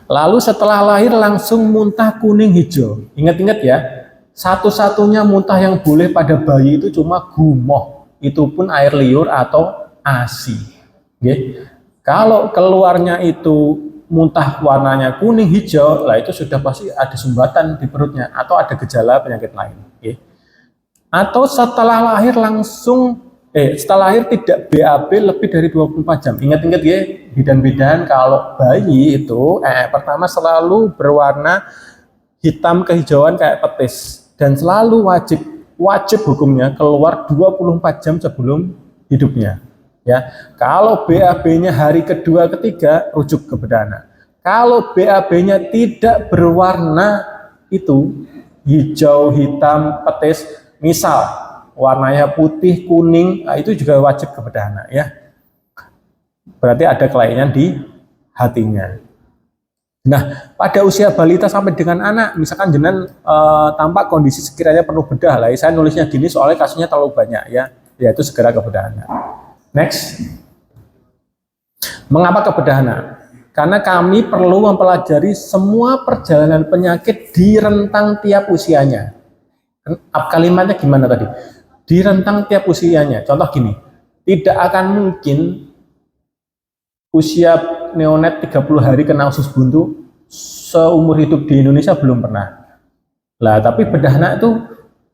Lalu setelah lahir langsung muntah kuning hijau. Ingat-ingat ya, satu-satunya muntah yang boleh pada bayi itu cuma gumoh. Itu pun air liur atau ASI. Kalau keluarnya itu muntah warnanya kuning hijau, lah itu sudah pasti ada sumbatan di perutnya atau ada gejala penyakit lain. Atau setelah lahir setelah lahir tidak BAB lebih dari 24 jam. Ingat-ingat ya, bidan-bidan kalau bayi itu pertama selalu berwarna hitam kehijauan kayak petis, dan selalu wajib hukumnya keluar 24 jam sebelum hidupnya. Ya, kalau BAB-nya hari kedua ketiga rujuk ke bedana. Kalau BAB-nya tidak berwarna itu hijau, hitam, petis, misal warnanya putih, kuning, nah itu juga wajib ke bedana ya. Berarti ada kelainan di hatinya. Nah, pada usia balita sampai dengan anak, misalkan jenengan tampak kondisi sekiranya perlu bedah lah. Saya nulisnya gini soalnya kasusnya terlalu banyak ya, yaitu segera ke bedana. Next, mengapa ke bedana? Karena kami perlu mempelajari semua perjalanan penyakit di rentang tiap usianya. Kalimatnya gimana tadi? Di rentang tiap usianya. Contoh gini, tidak akan mungkin usia neonat 30 hari kena usus buntu seumur hidup di Indonesia belum pernah. Lah, tapi bedahna itu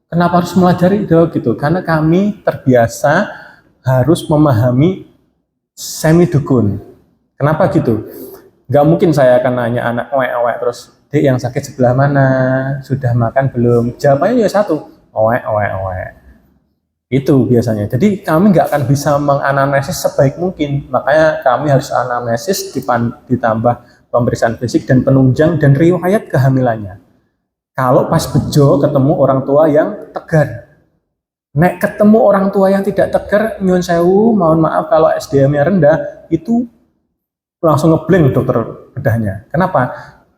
kenapa harus melajari itu gitu? Karena kami terbiasa harus memahami semi dukun. Kenapa gitu? Gak mungkin saya akan nanya anak owek-owek terus, "Dek, yang sakit sebelah mana? Sudah makan belum?" Jawabannya ya satu, owek. Itu biasanya. Jadi kami nggak akan bisa menganamnesis sebaik mungkin. Makanya kami harus anamnesis ditambah pemeriksaan fisik dan penunjang dan riwayat kehamilannya. Kalau pas bejo ketemu orang tua yang tegar. Nek ketemu orang tua yang tidak tegar, nyun sewu, mohon maaf kalau SDM-nya rendah, itu langsung ngeblank dokter bedahnya. Kenapa?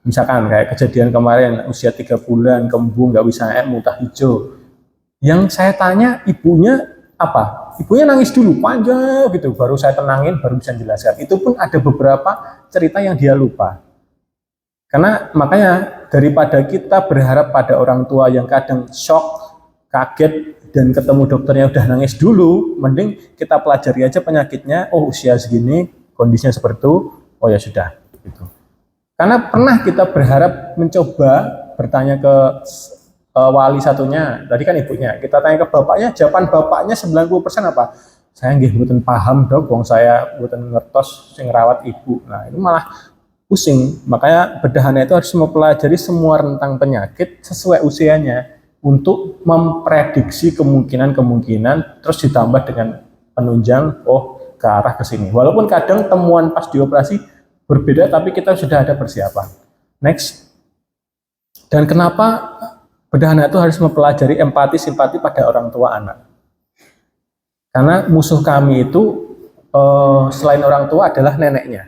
Misalkan kayak kejadian kemarin usia 3 bulan kembung nggak bisa muntah hijau. Yang saya tanya ibunya apa? Ibunya nangis dulu panjang gitu, baru saya tenangin, baru bisa jelaskan. Itu pun ada beberapa cerita yang dia lupa. Karena makanya daripada kita berharap pada orang tua yang kadang shock, kaget, dan ketemu dokternya udah nangis dulu, mending kita pelajari aja penyakitnya. Oh, usia segini, kondisinya seperti itu, oh ya sudah. Gitu. Karena pernah kita berharap mencoba bertanya ke wali satunya, tadi kan ibunya, kita tanya ke bapaknya, jawaban bapaknya 90% apa? Saya nggih mboten paham dok, wong saya mboten ngertos sing rawat ibu. Nah, itu malah pusing. Makanya bedahana itu harus mempelajari semua rentang penyakit sesuai usianya untuk memprediksi kemungkinan terus ditambah dengan penunjang ke arah ke sini. Walaupun kadang temuan pas dioperasi berbeda, tapi kita sudah ada persiapan. Next. Dan kenapa bedahana itu harus mempelajari empati simpati pada orang tua anak? Karena musuh kami itu selain orang tua adalah neneknya.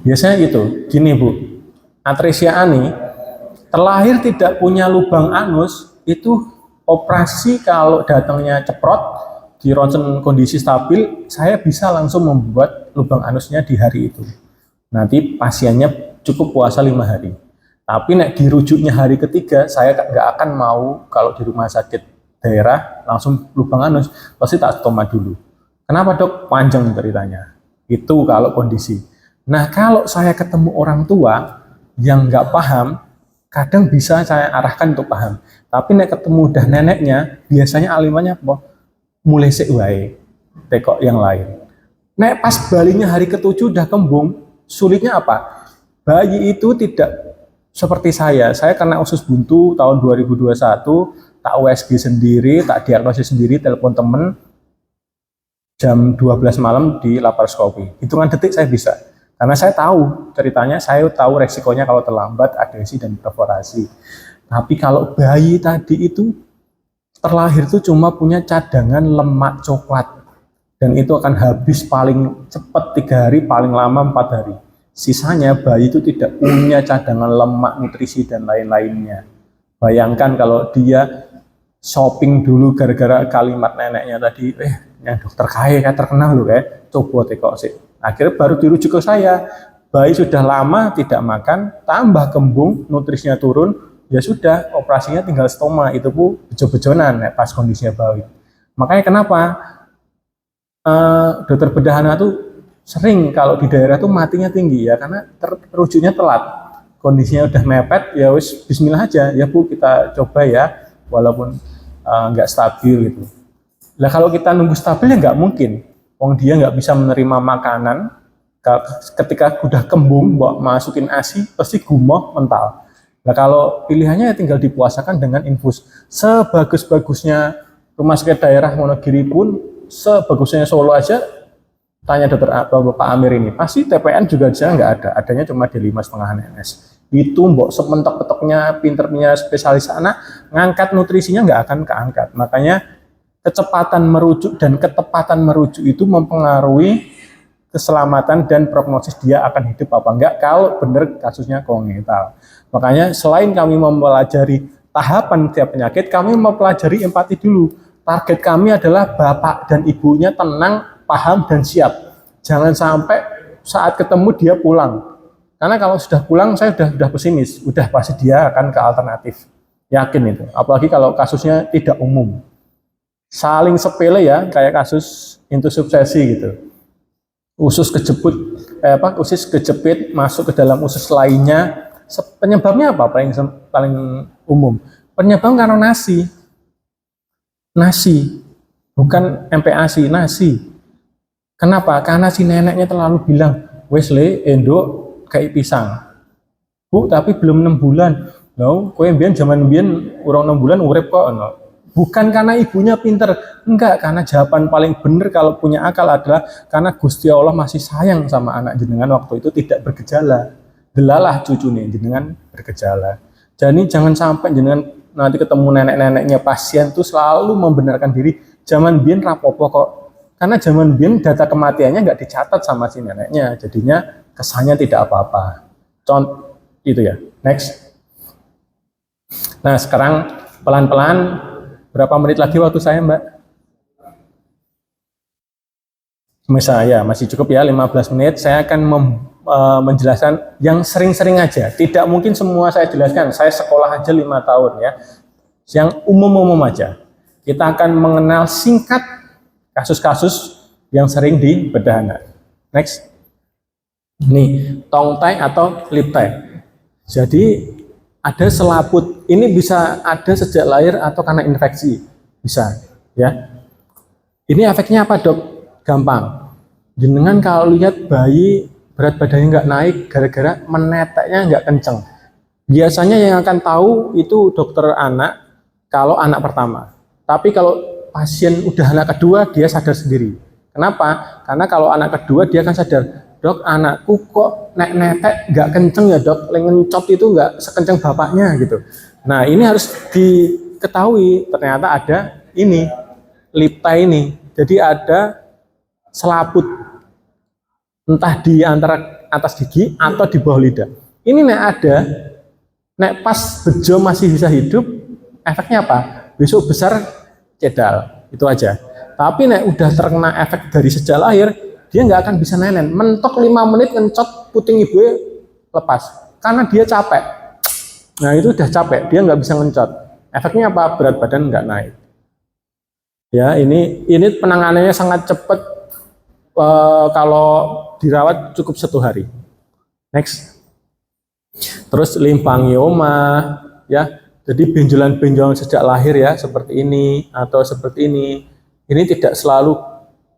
Biasanya gitu. Gini Bu, Atresia Ani terlahir tidak punya lubang anus, itu operasi kalau datangnya ceprot di ronsen kondisi stabil, saya bisa langsung membuat lubang anusnya di hari itu. Nanti pasiennya cukup puasa 5 hari. Tapi nek dirujuknya hari ketiga, saya nggak akan mau kalau di rumah sakit daerah langsung lubang anus, pasti tak stoma dulu. Kenapa dok? Panjang ceritanya. Itu kalau kondisi. Nah kalau saya ketemu orang tua yang nggak paham, kadang bisa saya arahkan untuk paham. Tapi nek ketemu udah neneknya, biasanya alimannya apa? Mulai sik wae, tekok yang lain. Nek pas balinya hari ke-7 udah kembung, sulitnya apa? Bayi itu tidak seperti saya kena usus buntu tahun 2021, tak USG sendiri, tak diagnosis sendiri, telepon temen, jam 12 malam di laparoskopi. Hitungan detik saya bisa. Karena saya tahu ceritanya, saya tahu resikonya kalau terlambat, adhesi dan perforasi. Tapi kalau bayi tadi itu terlahir itu cuma punya cadangan lemak coklat. Dan itu akan habis paling cepat 3 hari, paling lama 4 hari. Sisanya bayi itu tidak punya cadangan lemak, nutrisi, dan lain-lainnya. Bayangkan kalau dia shopping dulu gara-gara kalimat neneknya tadi, yang dokter kaya kayak terkenal loh kayak, coba tekok sih. Akhirnya baru dirujuk ke saya. Bayi sudah lama tidak makan, tambah kembung, nutrisinya turun, ya sudah, operasinya tinggal stoma. Itu pun bejo-bejonan pas kondisinya bayi. Makanya kenapa dokter bedahana tuh sering kalau di daerah tuh matinya tinggi ya, karena terujuknya telat, kondisinya udah mepet, ya wis bismillah aja ya Bu, kita coba ya, walaupun nggak stabil gitu. Nah kalau kita nunggu stabil ya nggak mungkin, wong dia nggak bisa menerima makanan, ketika udah kembung mbok masukin ASI pasti gumoh mental. Nah kalau pilihannya ya tinggal dipuasakan dengan infus. Sebagus-bagusnya rumah sakit daerah Wonogiri pun, sebagusnya Solo aja tanya dokter Bapak Amir ini, pasti TPN juga saya nggak ada, adanya cuma D5,5 NS. Itu mbok sementok-petoknya pinternya spesialis anak, ngangkat nutrisinya nggak akan keangkat. Makanya kecepatan merujuk dan ketepatan merujuk itu mempengaruhi keselamatan dan prognosis dia akan hidup apa enggak kalau benar kasusnya kongenital. Makanya selain kami mempelajari tahapan tiap penyakit, kami mempelajari empati dulu. Target kami adalah bapak dan ibunya tenang, paham, dan siap. Jangan sampai saat ketemu dia pulang. Karena kalau sudah pulang saya sudah pesimis, udah pasti dia akan ke alternatif. Yakin itu. Apalagi kalau kasusnya tidak umum. Saling sepele ya, kayak kasus intusubsesi gitu. Usus kejepit masuk ke dalam usus lainnya. Penyebabnya apa? Paling umum. Penyebab karena nasi, bukan MPASI, nasi. Kenapa? Karena si neneknya terlalu bilang, wes le, endok kayak pisang. Bu, tapi belum 6 bulan. No, kowe mbiyen zaman mbiyen urung 6 bulan urip kok. No. Bukan karena ibunya pinter, enggak, karena jawaban paling benar kalau punya akal adalah karena Gusti Allah masih sayang sama anak jenengan waktu itu tidak bergejala. Delalah cucu nih jenengan bergejala. Jadi jangan sampai jenengan nanti ketemu nenek-neneknya pasien tuh selalu membenarkan diri. Zaman biyen rapopo kok. Karena zaman biyen data kematiannya nggak dicatat sama si neneknya, jadinya kesannya tidak apa-apa. Contoh itu ya. Next. Nah sekarang pelan-pelan. Berapa menit lagi waktu saya, Mbak? Misalnya masih cukup ya 15 menit. Saya akan menjelaskan yang sering-sering aja. Tidak mungkin semua saya jelaskan. Saya sekolah aja 5 tahun ya. Yang umum-umum aja. Kita akan mengenal singkat kasus-kasus yang sering di bedah anak. Next. Nih, tongue tie atau lip tie. Jadi ada selaput. Ini bisa ada sejak lahir atau karena infeksi. Bisa, ya. Ini efeknya apa, Dok? Gampang. Jenengan kalau lihat bayi berat badannya nggak naik gara-gara meneteknya nggak kenceng. Biasanya yang akan tahu itu dokter anak kalau anak pertama. Tapi kalau pasien udah anak kedua, dia sadar sendiri. Kenapa? Karena kalau anak kedua dia akan sadar, Dok, anakku kok netek nggak kenceng ya, Dok, ngencot itu nggak sekenceng bapaknya gitu. Nah ini harus diketahui, ternyata ada ini lip tie ini. Jadi ada selaput entah di antara atas gigi atau di bawah lidah. Ini nek pas bejo masih bisa hidup, efeknya apa? Besok besar cedal, itu aja. Tapi nek udah terkena efek dari sejak lahir, dia nggak akan bisa nenen. Mentok 5 menit ngencot puting ibu lepas, karena dia capek. Nah itu udah capek, dia nggak bisa ngencot. Efeknya apa? Berat badan nggak naik. Ya ini penanganannya sangat cepat. Kalau dirawat cukup 1 hari. Next. Terus limfangioma, ya. Jadi benjolan-benjolan sejak lahir ya seperti ini atau seperti ini. Ini tidak selalu,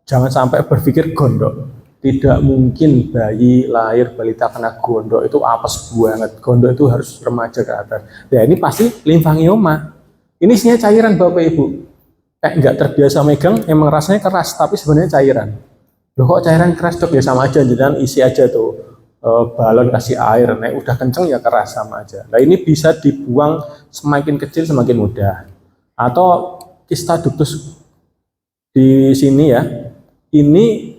jangan sampai berpikir gondok. Tidak mungkin bayi lahir balita kena gondok itu apes banget. Gondok itu harus remaja ke atas. Ya ini pasti limfangioma. Ini isinya cairan Bapak Ibu. Kayak nggak terbiasa megang, emang rasanya keras tapi sebenarnya cairan. Loh kok cairan keras, Dok? Ya sama aja, jangan isi aja tuh balon kasih air, nah udah kenceng ya keras sama aja. Nah ini bisa dibuang semakin kecil semakin mudah. Atau kista ductus di sini ya, ini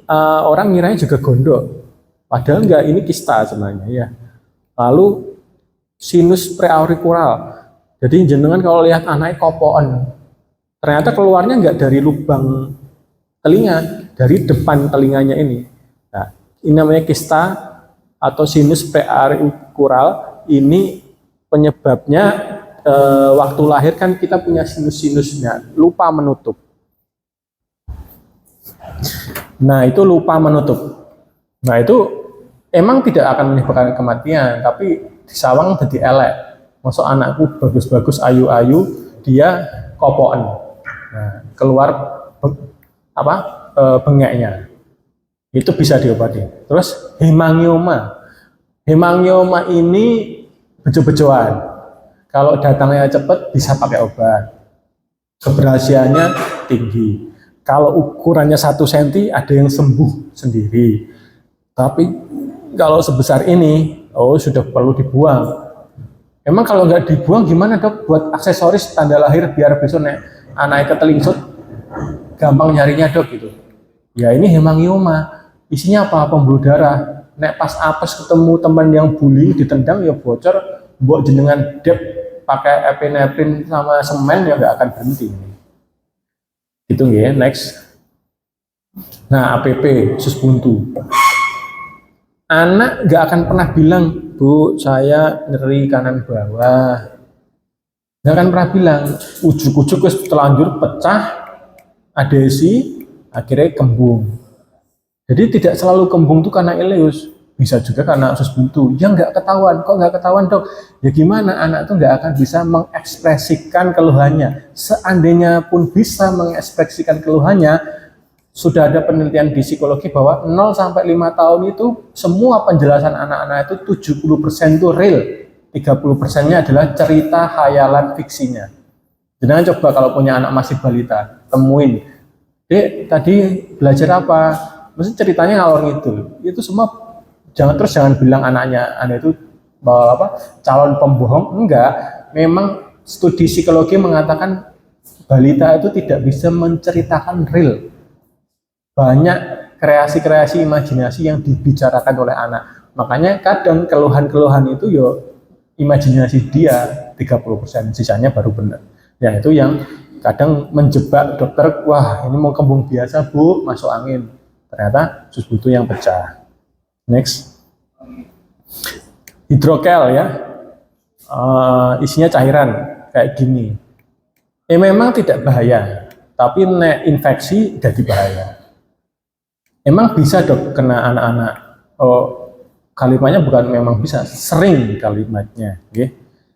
orang ngiranya juga gondok, padahal enggak, ini kista sebenarnya ya. Lalu sinus preaurikural, jadi jenengan kalau lihat anaknya kopoan, ternyata keluarnya enggak dari lubang telinga, dari depan telinganya ini. Nah, ini namanya kista atau sinus preaurikural. Ini penyebabnya waktu lahir kan kita punya sinus-sinusnya, lupa menutup. Nah, itu lupa menutup. Nah, itu emang tidak akan menyebabkan kematian, tapi disawang jadi elek. Masuk anakku bagus-bagus, ayu-ayu, dia kopoan. Nah, keluar bengeknya, itu bisa diobati. Terus hemangioma ini bejo-bejoan, kalau datangnya cepat bisa pakai obat, keberhasilannya tinggi. Kalau ukurannya 1 cm ada yang sembuh sendiri. Tapi kalau sebesar ini, oh sudah perlu dibuang. Emang kalau nggak dibuang gimana dok? Buat aksesoris tanda lahir biar besok nek anaknya ketelingsut gampang nyarinya dok gitu. Ya ini hemangioma. Isinya apa? Pembuluh darah. Nek pas apes ketemu teman yang bullying ditendang ya bocor. Buat jenengan dep pakai epinephrine sama semen ya nggak akan berhenti. Gitu ya, next. Nah, APP, usus buntu. Anak nggak akan pernah bilang, Bu, saya nyeri kanan bawah. Nggak akan pernah bilang, ujuk-ujuk wis telanjur pecah, adesi, akhirnya kembung. Jadi tidak selalu kembung itu karena ileus, bisa juga karena usus buntu. Ya nggak ketahuan, kok nggak ketahuan dok? Ya gimana, anak itu nggak akan bisa mengekspresikan keluhannya. Seandainya pun bisa mengekspresikan keluhannya, sudah ada penelitian di psikologi bahwa 0 sampai 5 tahun itu semua penjelasan anak-anak itu 70% itu real, 30%-nya adalah cerita khayalan fiksinya. Jangan coba kalau punya anak masih balita, temuin, Dek, tadi belajar apa? Mesti ceritanya ngalor ngidul. Itu semua jangan bilang anaknya Anda itu bahwa apa calon pembohong, enggak. Memang studi psikologi mengatakan balita itu tidak bisa menceritakan real. Banyak kreasi-kreasi imajinasi yang dibicarakan oleh anak. Makanya kadang keluhan-keluhan itu yo imajinasi dia 30%, sisanya baru benar. Ya itu yang kadang menjebak dokter, wah ini mau kembung biasa Bu, masuk angin. Ternyata usus buntu yang pecah. Next. Hidrokel ya. Isinya cairan kayak gini. Memang tidak bahaya, tapi nek infeksi jadi bahaya. Emang bisa dok kena anak-anak? Oh, kalimatnya bukan memang bisa, sering kalimatnya. Okay?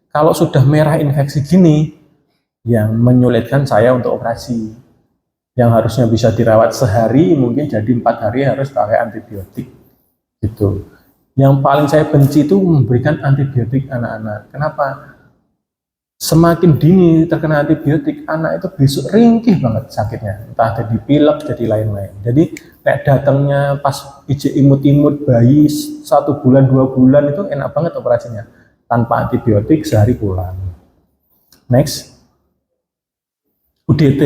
Kalau sudah merah infeksi gini, yang menyulitkan saya untuk operasi. Yang harusnya bisa dirawat sehari, mungkin jadi 4 hari harus pakai antibiotik. Gitu. Yang paling saya benci itu memberikan antibiotik anak-anak. Kenapa? Semakin dini terkena antibiotik, anak itu besok ringkih banget sakitnya. Entah jadi pilek, jadi lain-lain. Jadi kayak datangnya pas ijek imut-imut bayi 1 bulan, 2 bulan itu enak banget operasinya. Tanpa antibiotik sehari pulang. Next. UDT.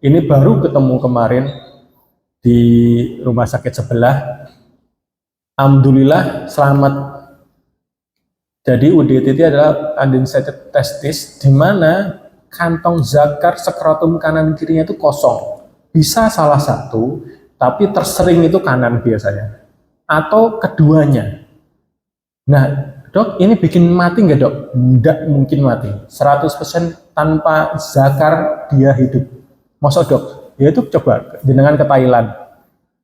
Ini baru ketemu kemarin di rumah sakit sebelah. Alhamdulillah selamat. Jadi UDT itu adalah undecided testis, di mana kantong zakar skrotum kanan kirinya itu kosong. Bisa salah satu, tapi tersering itu kanan biasanya. Atau keduanya. Nah, dok, ini bikin mati nggak dok? Nggak mungkin mati. 100% tanpa zakar dia hidup. Masa dok? Ya itu coba jenengan ke Thailand.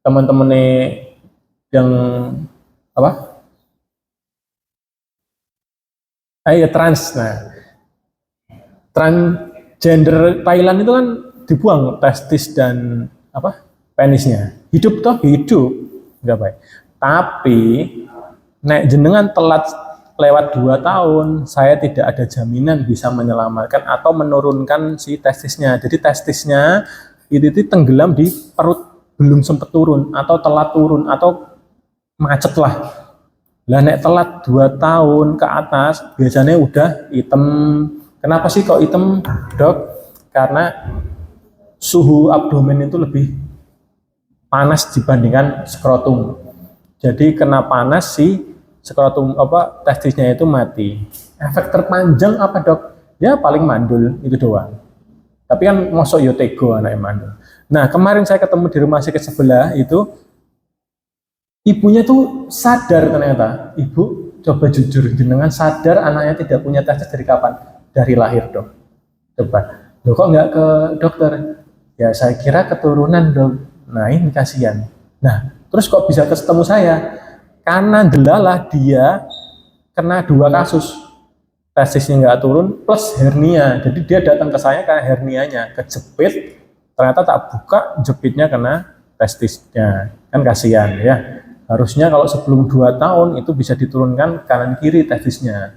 Teman-temannya yang apa? Ayo trans. Nah, transgender Thailand itu kan dibuang testis dan apa penisnya. Hidup toh hidup, nggak baik. Tapi nek jenengan telat lewat 2 tahun, saya tidak ada jaminan bisa menyelamatkan atau menurunkan si testisnya. Jadi testisnya itu tenggelam di perut, belum sempat turun atau telat turun atau macet lah. Lah nek telat 2 tahun ke atas biasanya udah hitam. Kenapa sih kok hitam, dok? Karena suhu abdomen itu lebih panas dibandingkan skrotum. Jadi kena panas sih skrotum apa testisnya itu mati. Efek terpanjang apa dok? Ya paling mandul itu doang. Tapi kan mosok yo tego anaknya mandul. Nah kemarin saya ketemu di rumah sakit sebelah itu. Ibunya tuh sadar ternyata, ibu coba jujur, jenengan sadar anaknya tidak punya testis dari kapan? Dari lahir dok. Coba, loh kok nggak ke dokter? Ya saya kira keturunan dok. Nah ini kasihan. Nah terus kok bisa ketemu saya? Karena delalah dia kena 2 kasus. Testisnya nggak turun plus hernia. Jadi dia datang ke saya karena hernianya kejepit. Ternyata tak buka, jepitnya kena testisnya. Kan kasihan ya. Harusnya kalau sebelum 2 tahun itu bisa diturunkan kanan kiri testisnya.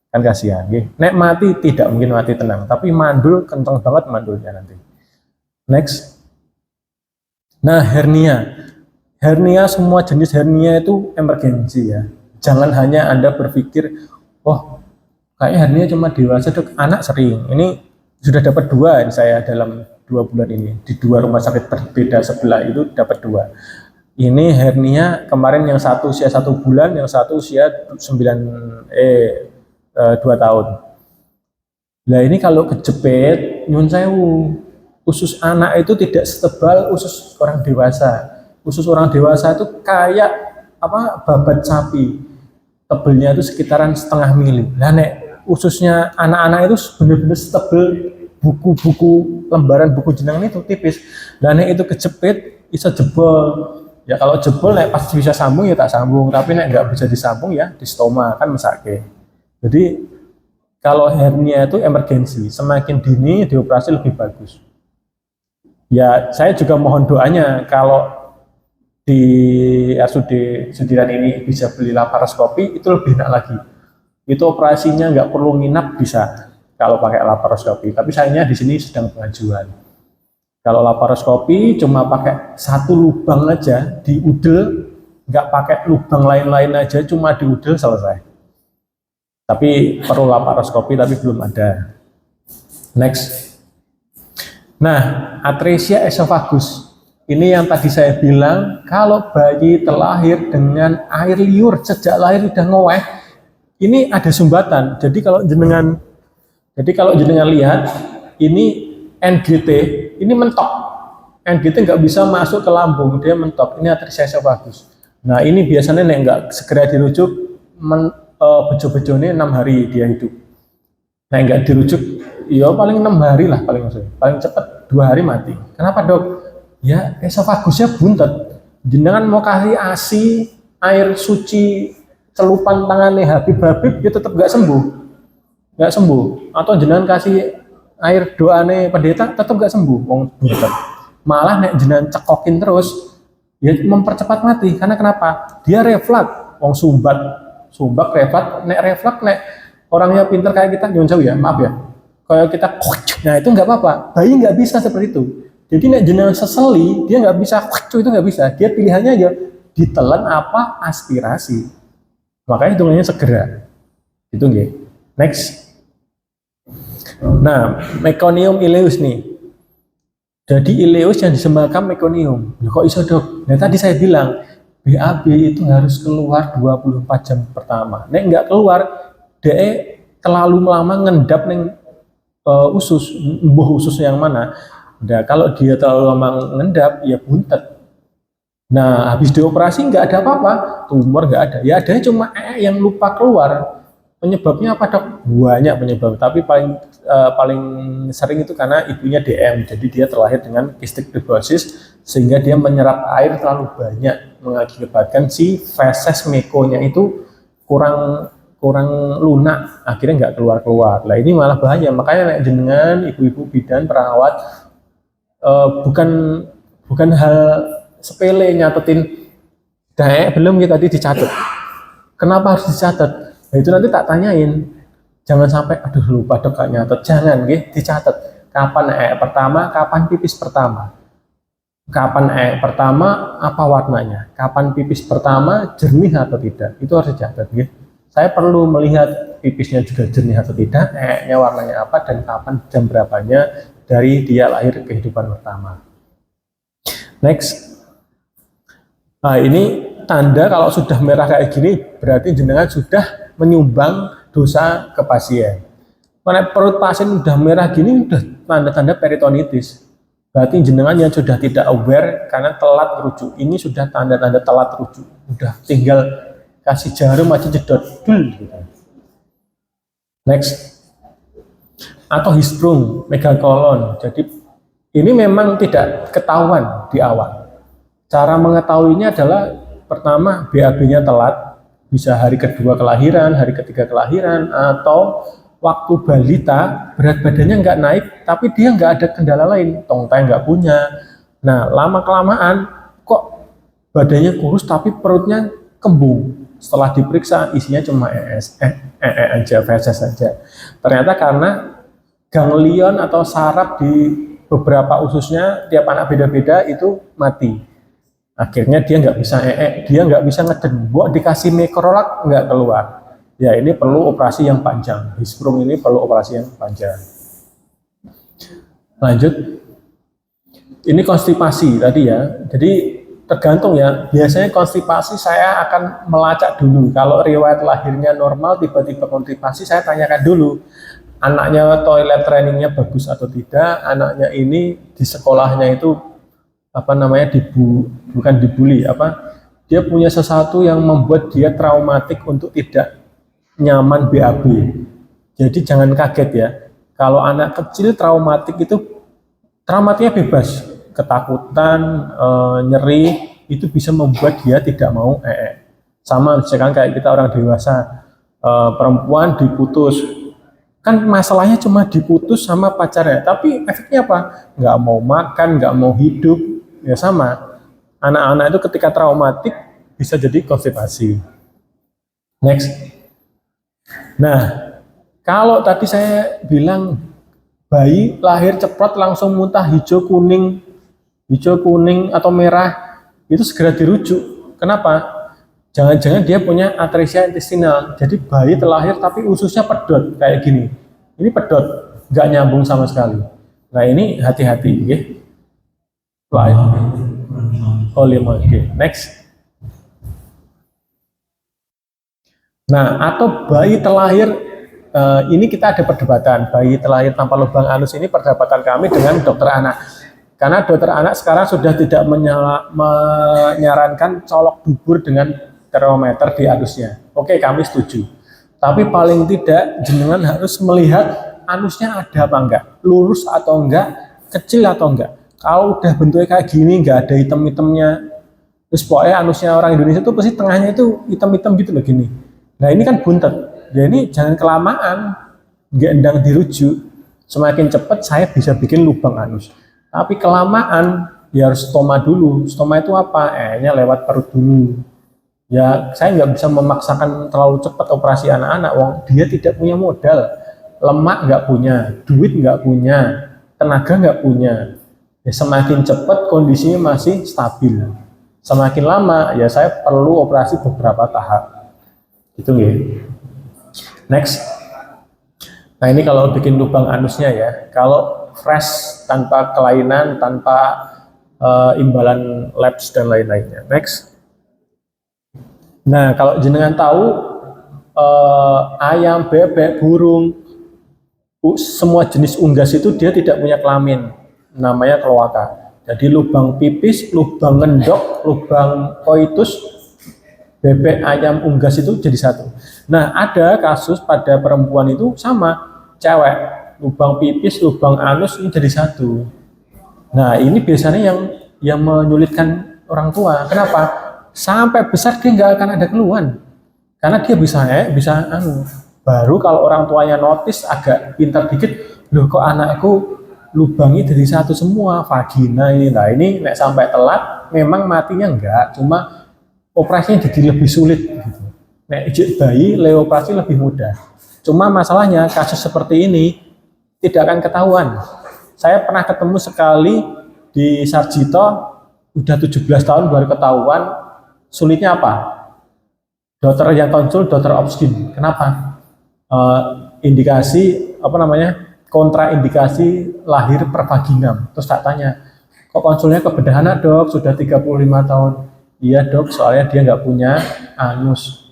Kan kasihan. Nek mati tidak mungkin mati tenang, tapi mandul kenceng banget mandulnya nanti. Next. Nah, hernia semua jenis hernia itu emergensi ya. Jangan hanya Anda berpikir, oh kayaknya hernia cuma dewasa, Dok. Anak sering. Ini sudah dapat 2 saya dalam 2 bulan ini. Di 2 rumah sakit berbeda sebelah itu dapat 2. Ini hernia kemarin yang satu usia 1 bulan, yang satu usia 2 tahun. Nah ini kalau kejepit, nyun sewu, usus anak itu tidak setebal usus orang dewasa. Usus orang dewasa itu kayak babat sapi, tebelnya itu sekitaran setengah mili. Nah nek ususnya anak-anak itu benar-benar setebel buku-buku lembaran buku jenengan itu tipis. Nah nek itu kejepit bisa jebol. Ya kalau jebol nek pas bisa sambung ya tak sambung, tapi nek nggak bisa disambung ya di stoma kan mesake. Jadi kalau hernia itu emergensi, semakin dini dioperasi lebih bagus. Ya, saya juga mohon doanya kalau di RSUD Sudiran ini bisa beli laparoskopi, itu lebih enak lagi. Itu operasinya nggak perlu nginap bisa kalau pakai laparoskopi. Tapi sayangnya di sini sedang pengajuan. Kalau laparoskopi cuma pakai 1 lubang aja di udel, nggak pakai lubang lain-lain aja, cuma di udel selesai. Tapi perlu laparoskopi tapi belum ada. Next. Nah, atresia esophagus. Ini yang tadi saya bilang, kalau bayi terlahir dengan air liur sejak lahir udah ngoweh, ini ada sumbatan. Jadi kalau jenengan lihat, ini NGT, ini mentok. NGT nggak bisa masuk ke lambung, dia mentok. Ini atresia esophagus. Nah, ini biasanya nek nggak segera dirujuk, bejo-bejo ini 6 hari dia hidup. Nah enggak dirujuk, ya paling 6 hari lah paling cepat 2 hari mati. Kenapa, Dok? Ya esofagusnya buntet. Jenengan mau kasih ASI, air suci, celupan tangannya Habib, dia tetap nggak sembuh. Atau jenengan kasih air doane pendeta, tetap nggak sembuh. Buntet. Malah nek jenengan cekokin terus, ya mempercepat mati. Karena kenapa? Dia refleks, sumbak refleks, nek orangnya pinter kayak kita, jangan jauh ya, maaf ya, kayak kita, nah itu nggak apa-apa, bayi nggak bisa seperti itu. Jadi nek jenengan seseli, dia nggak bisa, itu nggak bisa, dia pilihannya aja ditelan apa aspirasi, makanya hitungannya segera, itu nggih. Next. Nah, meconium ileus nih. Jadi ileus yang disembahkan meconium. Kok iso, Dok? Nah tadi saya bilang BAB itu harus keluar 24 jam pertama. Nek nggak keluar, dia terlalu lama ngendap neng usus yang mana. Nah, kalau dia terlalu lama ngendap, ya buntet. Nah, habis dioperasi nggak ada apa-apa, tumor nggak ada. Ya adanya cuma yang lupa keluar. Penyebabnya apa, Dok? Banyak penyebab, tapi paling sering itu karena ibunya DM. Jadi dia terlahir dengan cystic fibrosis sehingga dia menyerap air terlalu banyak, mengakibatkan si feses mekonya itu kurang lunak, akhirnya nggak keluar. Nah ini malah bahaya. Makanya jenengan ibu-ibu bidan perawat bukan hal sepele nyatetin belum kita tadi dicatat. Kenapa harus dicatat? Nah, itu nanti tak tanyain. Jangan sampai aduh lupa, Dok, gak nyatet. Jangan dicatat. Kapan pertama, kapan pipis pertama. Kapan pertama, apa warnanya? Kapan pipis pertama, jernih atau tidak? Itu harus dicatat. Saya perlu melihat pipisnya juga jernih atau tidak, nya warnanya apa, dan kapan jam berapanya dari dia lahir kehidupan pertama. Next. Nah ini tanda kalau sudah merah kayak gini, berarti jenengan sudah menyumbang dosa ke pasien. Karena perut pasien udah merah gini, udah tanda-tanda peritonitis. Berarti jenengan yang sudah tidak aware karena telat rujuk. Ini sudah tanda-tanda telat rujuk. Udah tinggal kasih jarum aja jedot gitu. Next. Atau hisprung, megakolon. Jadi ini memang tidak ketahuan di awal. Cara mengetahuinya adalah pertama BAB-nya telat, bisa hari kedua kelahiran, hari ketiga kelahiran, atau waktu balita berat badannya nggak naik, tapi dia nggak ada kendala lain, tongkai nggak punya. Nah lama kelamaan kok badannya kurus tapi perutnya kembung. Setelah diperiksa isinya cuma feses aja. Ternyata karena ganglion atau saraf di beberapa ususnya tiap anak beda-beda itu mati. Akhirnya dia nggak bisa dia nggak bisa ngeden. Buat dikasih mikrolak nggak keluar. Ya ini perlu operasi yang panjang. Hisprung ini perlu operasi yang panjang. Lanjut. Ini konstipasi tadi ya. Jadi tergantung ya. Biasanya konstipasi saya akan melacak dulu. Kalau riwayat lahirnya normal, tiba-tiba konstipasi, saya tanyakan dulu. Anaknya toilet trainingnya bagus atau tidak. Anaknya ini di sekolahnya itu bukan dibully, dia punya sesuatu yang membuat dia traumatik untuk tidak nyaman BAB. Jadi jangan kaget ya. Kalau anak kecil traumatik itu traumatiknya bebas, ketakutan, nyeri, itu bisa membuat dia tidak mau Sama misalkan kayak kita orang dewasa, perempuan diputus, kan masalahnya cuma diputus sama pacarnya, tapi efeknya apa? Nggak mau makan, nggak mau hidup, ya sama. Anak-anak itu ketika traumatik bisa jadi konstipasi. Next. Nah, kalau tadi saya bilang bayi lahir cepat langsung muntah hijau kuning atau merah, itu segera dirujuk. Kenapa? Jangan-jangan dia punya atresia intestinal. Jadi bayi terlahir tapi ususnya pedot kayak gini. Ini pedot, nggak nyambung sama sekali. Nah ini hati-hati, ya. Oh 5, oke. Next. Nah, atau bayi terlahir, ini kita ada perdebatan. Bayi terlahir tanpa lubang anus ini perdebatan kami dengan dokter anak. Karena dokter anak sekarang sudah tidak menyarankan colok dubur dengan termometer di anusnya. Oke, kami setuju. Tapi paling tidak jenengan harus melihat anusnya ada apa enggak, lurus atau enggak, kecil atau enggak. Kalau udah bentuknya kayak gini, enggak ada hitam-hitamnya, terus pokoknya anusnya orang Indonesia itu pasti tengahnya itu hitam-hitam gitu loh gini. Nah ini kan buntet. Jadi jangan kelamaan, gendang dirujuk. Semakin cepat saya bisa bikin lubang anus. Tapi kelamaan, ya harus stoma dulu. Stoma itu apa? Nya lewat perut dulu. Ya saya nggak bisa memaksakan terlalu cepat operasi anak-anak. Wong dia tidak punya modal, lemak nggak punya, duit nggak punya, tenaga nggak punya. Ya, semakin cepat kondisinya masih stabil. Semakin lama ya saya perlu operasi beberapa tahap. Gitu ya. Next. Nah ini kalau bikin lubang anusnya ya. Kalau fresh tanpa kelainan, tanpa imbalan labs dan lain-lainnya. Next. Nah, kalau jenengan tahu ayam, bebek, burung, semua jenis unggas itu dia tidak punya kelamin, namanya kloaka. Jadi lubang pipis, lubang ngendok, lubang koitus, bebek, ayam, unggas itu jadi satu. Nah, ada kasus pada perempuan itu sama, cewek, lubang pipis, lubang anus ini jadi satu. Nah, ini biasanya yang menyulitkan orang tua. Kenapa? Sampai besar dia nggak akan ada keluhan, karena dia bisa baru kalau orang tuanya notice agak pintar dikit, loh kok anakku lubangnya jadi satu semua, vagina ini. Nah ini nek sampai telat memang matinya enggak, cuma operasinya jadi lebih sulit gitu. Nek ijik bayi operasi lebih mudah, cuma masalahnya kasus seperti ini tidak akan ketahuan. Saya pernah ketemu sekali di Sarjito, udah 17 tahun baru ketahuan. Sulitnya apa? Dokter yang konsul dokter obsgin. Kenapa? Indikasi kontraindikasi lahir per vaginam. Terus tak tanya, kok konsulnya ke bedah anak dok? Sudah 35 tahun. Iya dok, soalnya dia nggak punya anus.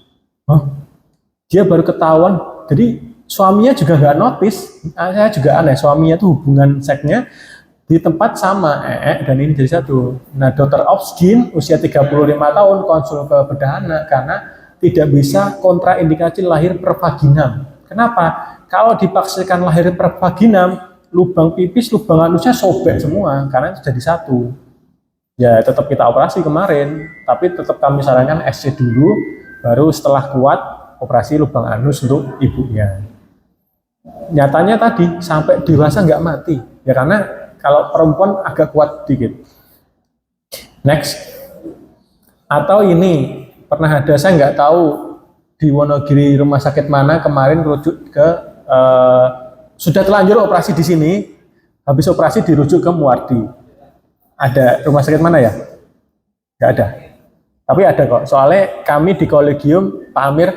Dia baru ketahuan. Jadi suaminya juga nggak notice. Saya juga aneh. Suaminya tuh hubungan seksnya di tempat sama dan ini jadi satu. Nah, dokter obsgin usia 35 tahun konsul ke bedah anak karena tidak bisa kontraindikasi lahir per vaginam. Kenapa? Kalau dipaksakan lahir per vaginam, lubang pipis, lubang anusnya sobek semua karena itu jadi satu. Ya, tetap kita operasi kemarin, tapi tetap kami sarankan SC dulu, baru setelah kuat operasi lubang anus untuk ibunya. Nyatanya tadi sampai dewasa nggak mati, ya karena kalau perempuan agak kuat dikit. Next. Atau ini pernah ada, saya nggak tahu di Wonogiri rumah sakit mana kemarin rujuk ke sudah terlanjur operasi di sini, habis operasi dirujuk ke Muardi. Ada rumah sakit mana ya? Nggak ada. Tapi ada kok. Soalnya kami di kolegium, Pak Amir,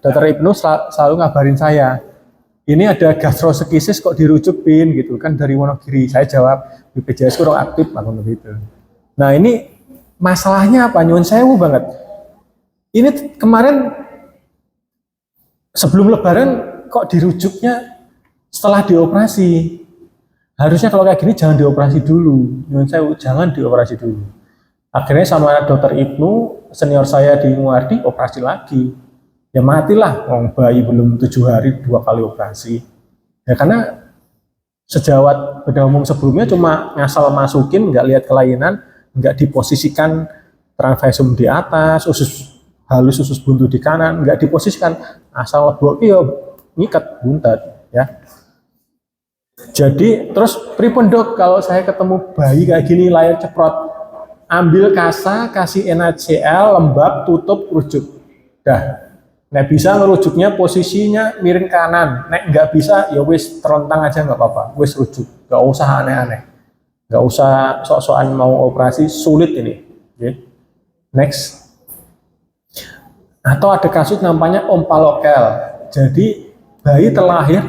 Dr. Ibnu selalu ngabarin saya. Ini ada gastroskisis kok dirujuk Bin gitu kan dari Wonogiri. Saya jawab BPJS kurang aktif langsung begitu. Nah ini masalahnya apa? Nyuwun sewu banget. Ini kemarin sebelum Lebaran kok dirujuknya setelah dioperasi. Harusnya kalau kayak gini jangan dioperasi dulu. Nyuwun sewu, jangan dioperasi dulu. Akhirnya sama Dr. Ibnu, senior saya di Muardi, operasi lagi. Ya matilah, bayi belum 7 hari 2 kali operasi. Ya karena sejawat bedah umum sebelumnya cuma ngasal masukin, nggak lihat kelainan, nggak diposisikan transversum di atas, usus halus, usus buntu di kanan, nggak diposisikan, asal lebok ya ngikat buntat ya. Jadi terus pripun dok kalau saya ketemu bayi kayak gini layar ceprot, ambil kasa, kasih NaCl, lembab, tutup, rujuk. Dah. Nek bisa ngerujuknya posisinya miring kanan. Nek nggak bisa ya wis terontang aja nggak apa-apa. Wis rujuk. Nggak usah aneh-aneh. Nggak usah sok-sokan mau operasi, sulit ini. Okay. Next. Atau ada kasus namanya ompalokel. Jadi bayi terlahir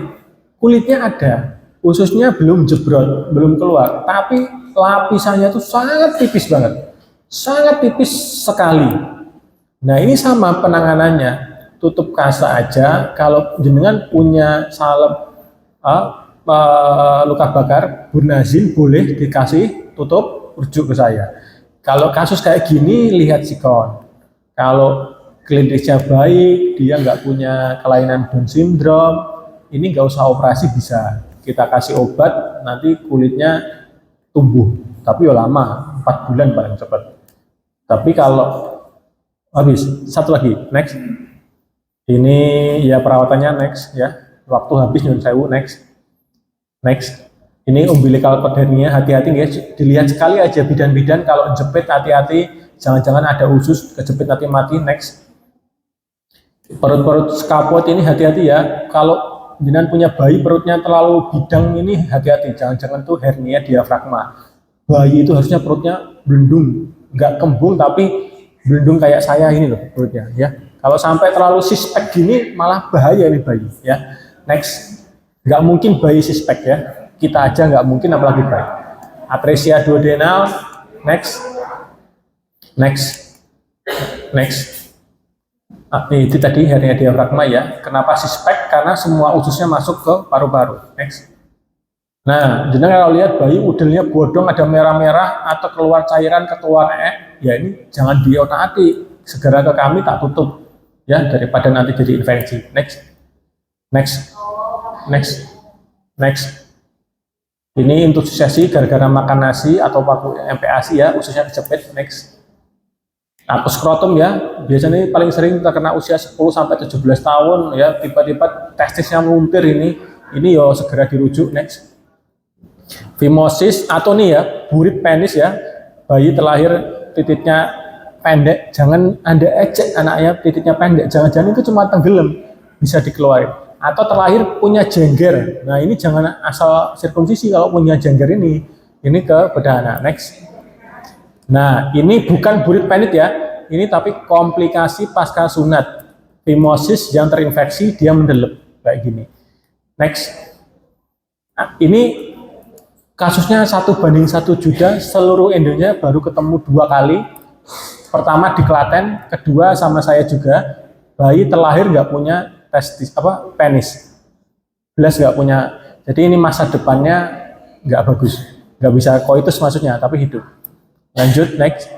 kulitnya ada, ususnya belum jebrot, belum keluar, tapi lapisannya itu sangat tipis banget, sangat tipis sekali. Nah ini sama penanganannya, tutup kasa aja. Kalau jenengan punya salep luka bakar, Burnazil boleh dikasih tutup, rujuk ke saya. Kalau kasus kayak gini lihat sikon. Kalau klinisnya baik, dia nggak punya kelainan Down syndrome, ini nggak usah operasi bisa. Kita kasih obat, nanti kulitnya tumbuh. Tapi ya lama, 4 bulan paling cepat. Tapi kalau habis, satu lagi, next. Ini ya perawatannya next ya. Waktu habis nyun sewu, next. Next. Ini umbilical cord hernia, hati-hati guys. Dilihat sekali aja bidan-bidan kalau jepit hati-hati, jangan-jangan ada usus kejepit nanti mati, next. Perut-perut skapot ini hati-hati ya. Kalau jenengan punya bayi perutnya terlalu bidang ini hati-hati, jangan-jangan tuh hernia diafragma. Bayi itu harusnya perutnya belendung, nggak kembung tapi belendung kayak saya ini loh perutnya ya. Kalau sampai terlalu suspek gini malah bahaya nih bayi ya. Next, nggak mungkin bayi suspek ya. Kita aja nggak mungkin apalagi bayi. Atresia duodenal, next, next, next. Itu tadi hernia diafragma ya. Kenapa suspek? Karena semua ususnya masuk ke paru-paru. Next. Nah, jenengan kalau lihat bayi udelnya bodong ada merah-merah atau keluar cairan keluar ya ini jangan diotak-atik. Segera ke kami tak tutup ya daripada nanti jadi infeksi. Next. Next. Next. Next. Ini intusisasi gara-gara makan nasi atau paku MPASI ya, ususnya kejepit. Next. Atau skrotum ya, biasanya paling sering terkena usia 10 sampai 17 tahun ya, tiba-tiba testisnya melumpir ini ya segera dirujuk. Next. Fimosis atau nih ya, burit penis ya, bayi terlahir titiknya pendek, jangan Anda ejek anaknya titiknya pendek, jangan-jangan itu cuma tenggelam, bisa dikeluarin. Atau terlahir punya jengger, nah ini jangan asal sirkumsisi kalau punya jengger ini ke bedah anak. Next. Nah, ini bukan burit penit ya, ini tapi komplikasi pasca sunat. Fimosis yang terinfeksi, dia mendelep, kayak gini. Next. Nah, ini kasusnya 1:1 juta, seluruh Indonesia baru ketemu 2 kali. Pertama di Klaten, kedua sama saya juga, bayi terlahir nggak punya testis, penis. Jelas nggak punya, jadi ini masa depannya nggak bagus. Nggak bisa koitus maksudnya, tapi hidup. Lanjut, next.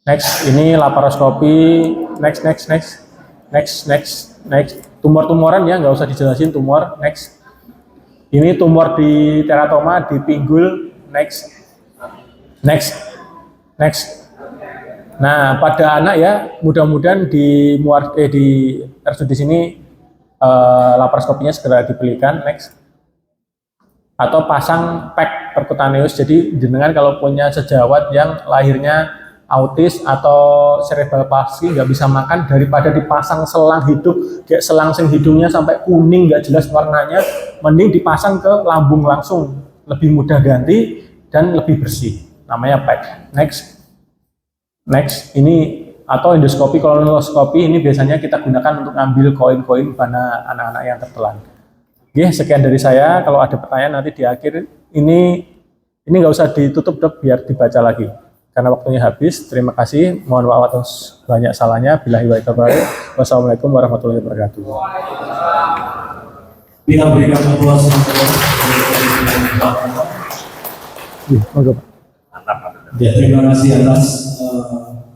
Next, ini laparoskopi. Next. Tumor-tumoran ya, nggak usah dijelasin tumor. Next. Ini tumor di teratoma, di pinggul. Next. Nah, pada anak ya, mudah-mudahan di RSUD sini laparoskopinya segera dibelikan. Next. Atau pasang PEK percutaneous. Jadi jenengan kalau punya sejawat yang lahirnya autis atau cerebral palsy nggak bisa makan, daripada dipasang selang hidup kayak selang hidungnya sampai kuning nggak jelas warnanya, mending dipasang ke lambung langsung lebih mudah ganti dan lebih bersih. Namanya PEG. Next, ini atau endoskopi kolonoskopi ini biasanya kita gunakan untuk ngambil koin-koin pada anak-anak yang tertelan. Oke, sekian dari saya. Kalau ada pertanyaan nanti di akhir ini nggak usah ditutup dok, biar dibaca lagi. Karena waktunya habis. Terima kasih. Mohon maaf atas banyak salahnya. Billahi wa taufiq. Wassalamualaikum warahmatullahi wabarakatuh. Kita berikan aplaus untuk Monggo, Pak. ya, terima kasih atas